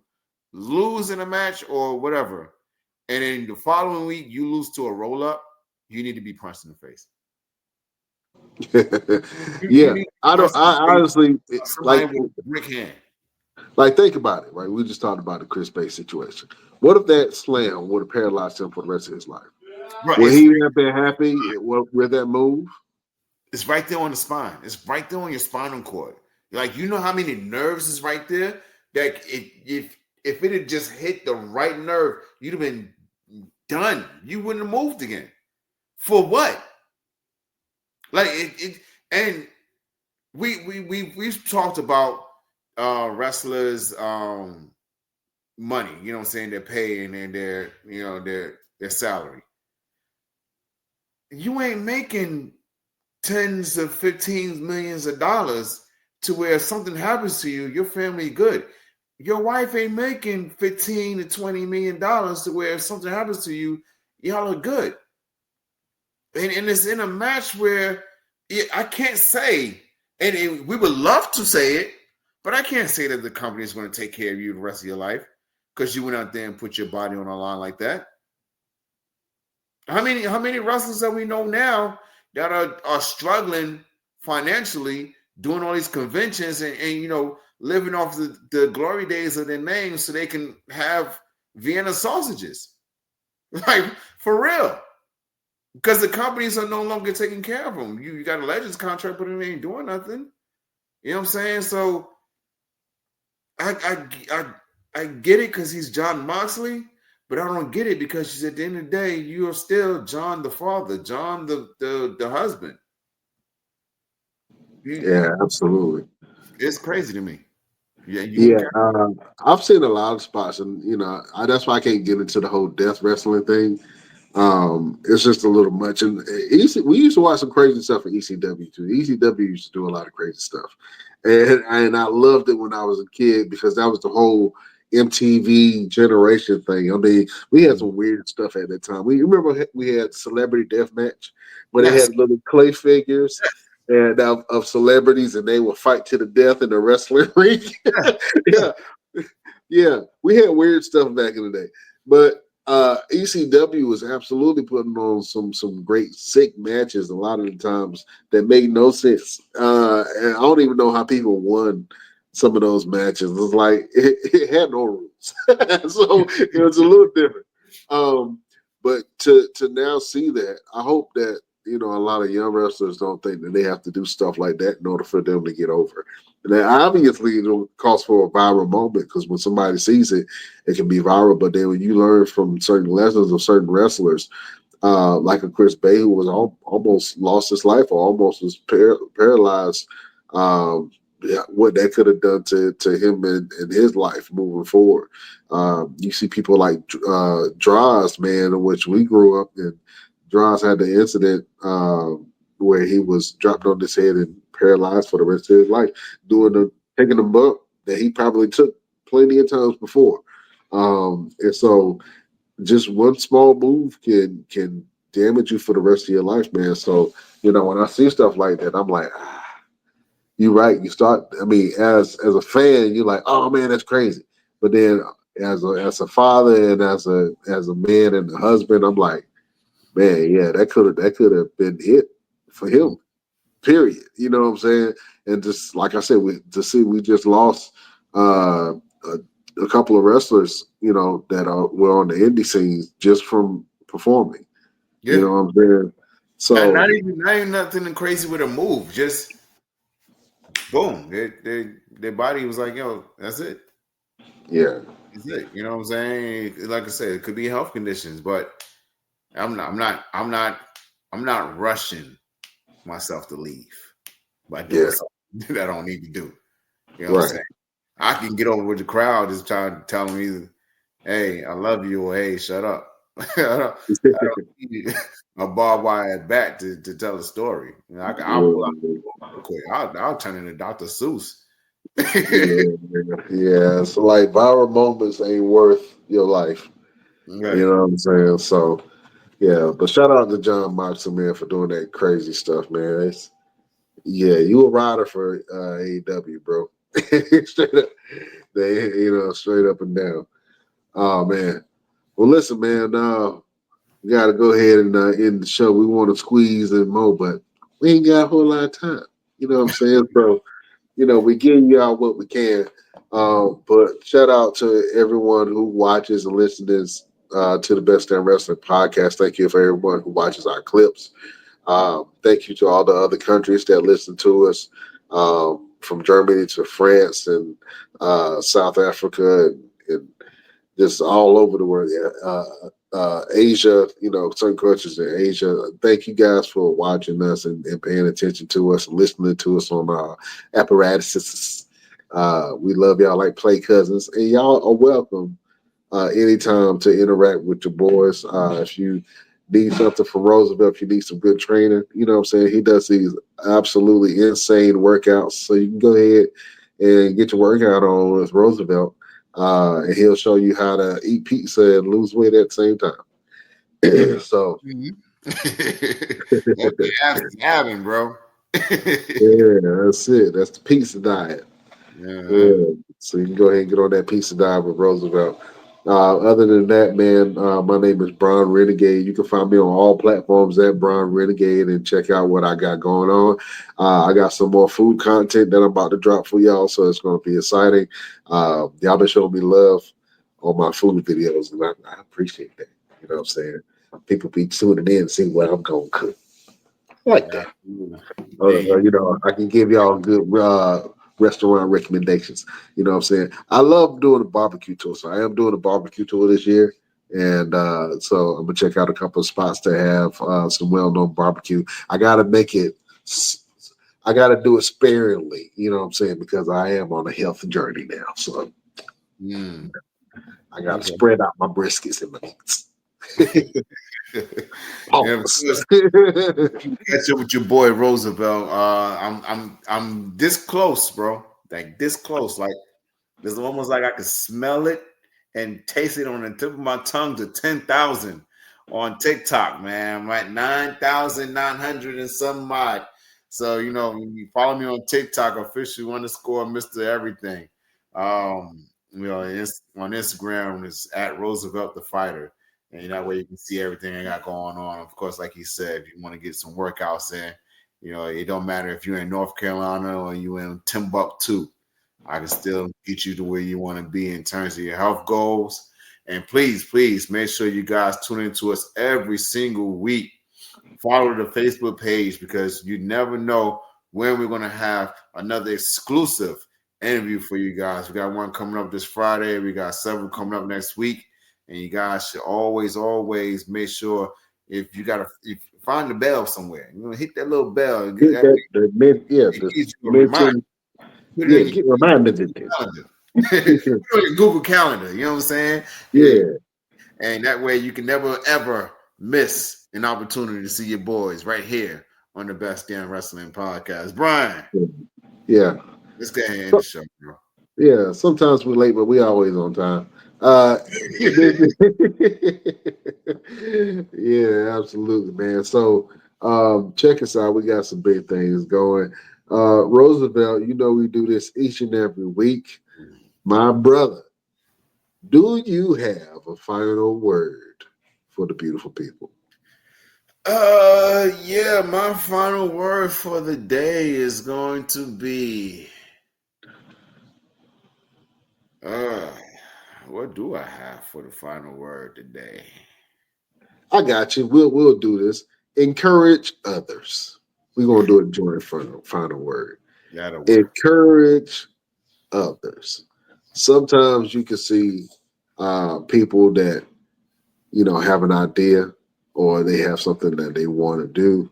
lose in a match or whatever, and then the following week you lose to a roll-up, you need to be punched in the face. Yeah, I honestly somebody with a brick hand. Like, think about it, right? We just talked about the Chris Bay situation. What if that slam would have paralyzed him for the rest of his life? Right, would he have been happy with that move? It's right there on the spine. It's right there on your spinal cord. Like, you know how many nerves is right there? That if it had just hit the right nerve, you'd have been done. You wouldn't have moved again. For what? Like and we've talked about wrestlers money, you know what I'm saying, their pay and their salary. You ain't making tens of 15 millions of dollars to where if something happens to you, your family good. Your wife ain't making 15 to 20 million dollars to where if something happens to you, y'all are good. And it's in a match where I can't say, and we would love to say it, but I can't say that the company is going to take care of you the rest of your life because you went out there and put your body on the line like that. How many wrestlers that we know now that are struggling financially, doing all these conventions and living off the glory days of their names so they can have Vienna sausages? Like, for real. Because the companies are no longer taking care of them. You got a Legends contract, but it ain't doing nothing. You know what I'm saying? So I get it because he's John Moxley, but I don't get it because at the end of the day, you are still John the father, John the husband. Yeah, absolutely. It's crazy to me. Yeah, I've seen a lot of spots, and that's why I can't get into the whole death wrestling thing. It's just a little much. And we used to watch some crazy stuff in ECW too. ECW used to do a lot of crazy stuff, and I loved it when I was a kid because that was the whole MTV generation thing. I mean, we had some weird stuff at that time. We remember we had Celebrity Deathmatch, where they had little clay figures and of celebrities, and they would fight to the death in the wrestling ring. Yeah, we had weird stuff back in the day, but ECW was absolutely putting on some great sick matches a lot of the times that made no sense. And I don't even know how people won some of those matches. It was like it had no rules, so it was a little different. But to now see that, I hope that a lot of young wrestlers don't think that they have to do stuff like that in order for them to get over. And then obviously it calls for a viral moment because when somebody sees it, it can be viral. But then when you learn from certain lessons of certain wrestlers, like a Chris Bay who was almost lost his life or almost was paralyzed, what that could have done to him in his life moving forward. You see people like Droz, man, in which we grew up in. Droz had the incident where he was dropped on his head and paralyzed for the rest of his life, taking a bump that he probably took plenty of times before. And so just one small move can damage you for the rest of your life, man. So, when I see stuff like that, I'm like, you're right. You start, I mean, as a fan, you're like, oh man, that's crazy. But then as a father and as a man and a husband, I'm like, man, yeah, that could have been it for him. Period. You know what I'm saying? And just like I said, we just lost a couple of wrestlers, that were on the indie scenes just from performing. Yeah. You know what I'm saying? So not even nothing crazy with a move. Just boom. Their body was like, yo, that's it. yeah. That's it. You know what I'm saying? Like I said, it could be health conditions, but I'm not rushing myself to leave by doing something that I don't need to do. You know what I'm saying? I can get over with the crowd just trying to tell me, hey, I love you, or hey, shut up. I don't need a barbed wire bat to tell a story. I'll pull out real quick. I'll turn into Dr. Seuss. yeah. So like viral moments ain't worth your life. Right. You know what I'm saying? So yeah, but shout out to John Moxley, man, for doing that crazy stuff, man. You a rider for AEW, bro. Straight up, straight up and down. Oh man. Well, listen, man. We got to go ahead and end the show. We want to squeeze in more, but we ain't got a whole lot of time. You know what I'm saying? So, we give y'all what we can. But shout out to everyone who watches and listens to the Best Damn Wrestling podcast. Thank you for everyone who watches our clips. Thank you to all the other countries that listen to us, from Germany to France and South Africa and just all over the world. Asia, certain countries in Asia. Thank you guys for watching us and paying attention to us and listening to us on our apparatuses. We love y'all like play cousins, and y'all are welcome anytime to interact with your boys. If you need something from Roosevelt, if you need some good training, you know what I'm saying? He does these absolutely insane workouts. So you can go ahead and get your workout on with Roosevelt. And he'll show you how to eat pizza and lose weight at the same time. So that's having, bro. Yeah, that's it. That's the pizza diet. Yeah. So you can go ahead and get on that pizza diet with Roosevelt. Other than that, man, my name is Brian Renegade. You can find me on all platforms at Brian Renegade and check out what I got going on. I got some more food content that I'm about to drop for y'all, so it's going to be exciting. Y'all been showing me love on my food videos, and I appreciate that. You know what I'm saying? People be tuning in and see what I'm going to cook. Like that. I can give y'all good restaurant recommendations. You know what I'm saying? I love doing a barbecue tour, so I am doing a barbecue tour this year. And so I'm going to check out a couple of spots to have some well-known barbecue. I got to do it sparingly, you know what I'm saying? Because I am on a health journey now. So I got to spread out my briskets and my meats. Catch up with your boy Roosevelt. I'm this close, bro. Like this close. Like it's almost like I could smell it and taste it on the tip of my tongue to 10,000 on TikTok, man. I'm at 9,900 and some odd. So when you follow me on TikTok, officially _ Mr. Everything. On Instagram it's at Roosevelt the Fighter. And that way you can see everything I got going on. Of course, like he said, if you want to get some workouts in, it don't matter if you're in North Carolina or you in Timbuktu. I can still get you to where you want to be in terms of your health goals. And please, please make sure you guys tune into us every single week follow the Facebook page because you never know when we're going to have another exclusive interview for you guys. We got one coming up this Friday. We got several coming up next week. And you guys should always make sure if you find the bell somewhere, hit that little bell. Hit mention. Get reminded of this. Put your Google Calendar. You know what I'm saying? Yeah. And that way you can never, ever miss an opportunity to see your boys right here on the Best Damn Wrestling Podcast. Brian. Yeah. Let's go ahead and end the show, bro. Yeah, sometimes we're late, but we always on time. Yeah, absolutely, man. So check us out. We got some big things going. Roosevelt, we do this each and every week. My brother, do you have a final word for the beautiful people? Yeah, my final word for the day is going to be what do I have for the final word today? I got you. We'll do this. Encourage others. We're gonna do it during final word. Encourage others. Sometimes you can see people that have an idea, or they have something that they want to do,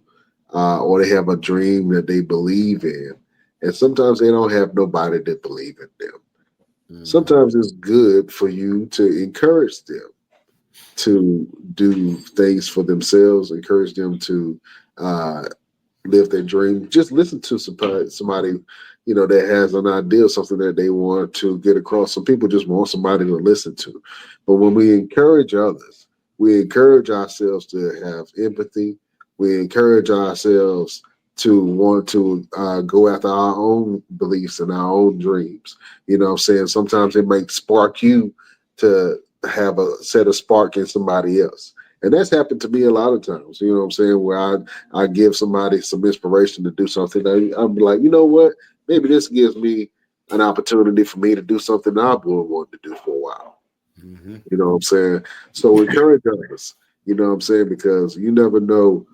or they have a dream that they believe in, and sometimes they don't have nobody that believe in them. Mm-hmm. Sometimes it's good for you to encourage them to do things for themselves, encourage them to live their dream. Just listen to somebody, that has an idea of something that they want to get across. Some people just want somebody to listen to. But when we encourage others, we encourage ourselves to have empathy. We encourage ourselves to want to go after our own beliefs and our own dreams. You know what I'm saying? Sometimes it might spark you to have a set of spark in somebody else. And that's happened to me a lot of times, you know what I'm saying, where I give somebody some inspiration to do something. I'm like, you know what? Maybe this gives me an opportunity for me to do something I've wanted to do for a while. Mm-hmm. You know what I'm saying? So encourage others, you know what I'm saying? Because you never know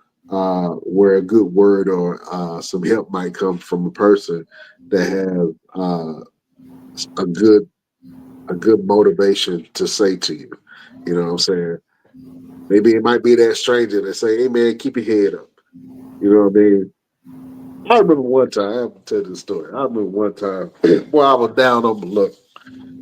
where a good word or some help might come from a person that has a good motivation to say to you. You know what I'm saying? Maybe it might be that stranger that say, hey, man, keep your head up. You know what I mean? I remember one time, I have to tell you the story. I remember one time where I was down on the luck.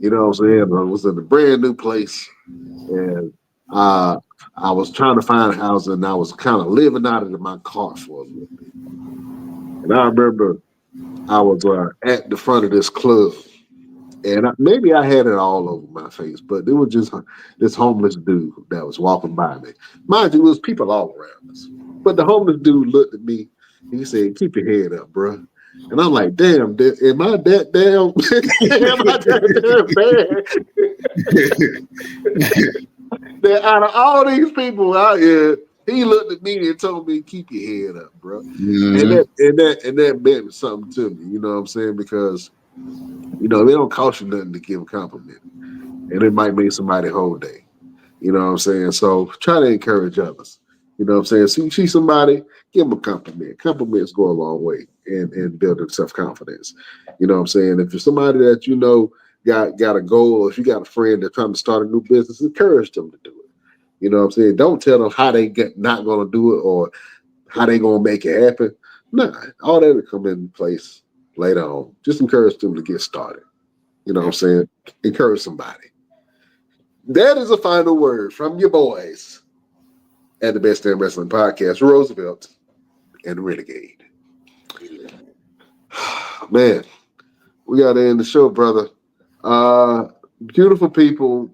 You know what I'm saying? I was in a brand new place, and I was trying to find a house, and I was kind of living out of my car for a little bit. And I remember I was at the front of this club, and maybe I had it all over my face, but it was just this homeless dude that was walking by me. Mind you, there was people all around us. But the homeless dude looked at me, and he said, keep your head up, bro. And I'm like, damn, am I that damn that out of all these people out here, he looked at me and told me, keep your head up, bro. Mm-hmm. And that meant something to me, you know what I'm saying? Because they don't cost you nothing to give a compliment. And it might make somebody whole day. You know what I'm saying? So try to encourage others. You know what I'm saying? See somebody, give them a compliment. Compliments go a long way in building self-confidence. You know what I'm saying? If you're somebody that got a goal, or if you got a friend that's trying to start a new business, encourage them to do it. You know what I'm saying? Don't tell them how they not going to do it or how they going to make it happen. Nah, all that will come in place later on. Just encourage them to get started. You know what I'm saying? Encourage somebody. That is a final word from your boys at the Best Damn Wrestling Podcast, Roosevelt and Renegade. Man, we got to end the show, brother. Beautiful people.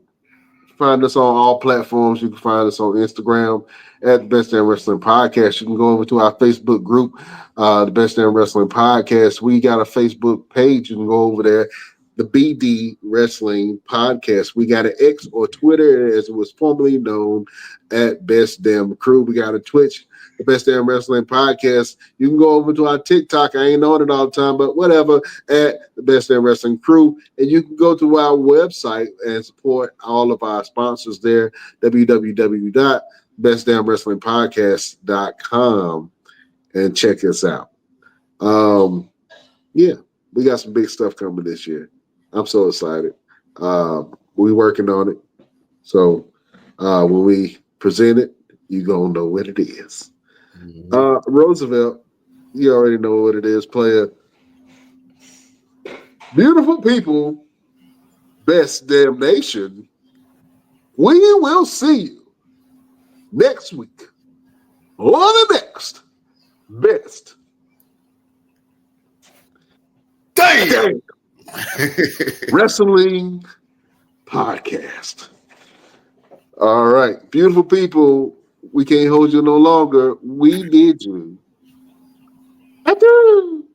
Find us on all platforms. You can find us on Instagram at the Best Damn Wrestling Podcast. You can go over to our Facebook group, the Best Damn Wrestling Podcast. We got a Facebook page. You can go over there, the BD Wrestling Podcast. We got an X or Twitter, as it was formerly known, at Best Damn Crew. We got a Twitch, the Best Damn Wrestling Podcast. You can go over to our TikTok. I ain't on it all the time, but whatever, at the Best Damn Wrestling Crew. And you can go to our website and support all of our sponsors there, www bestdamnwrestlingpodcast.com and check us out. Yeah, we got some big stuff coming this year. I'm so excited. We working on it. So when we present it, you gonna know what it is. Roosevelt, you already know what it is, player. Beautiful people, best damn nation. We will see you next week on the next best Damn. wrestling podcast. All right, beautiful people. We can't hold you no longer. We did you. Adieu.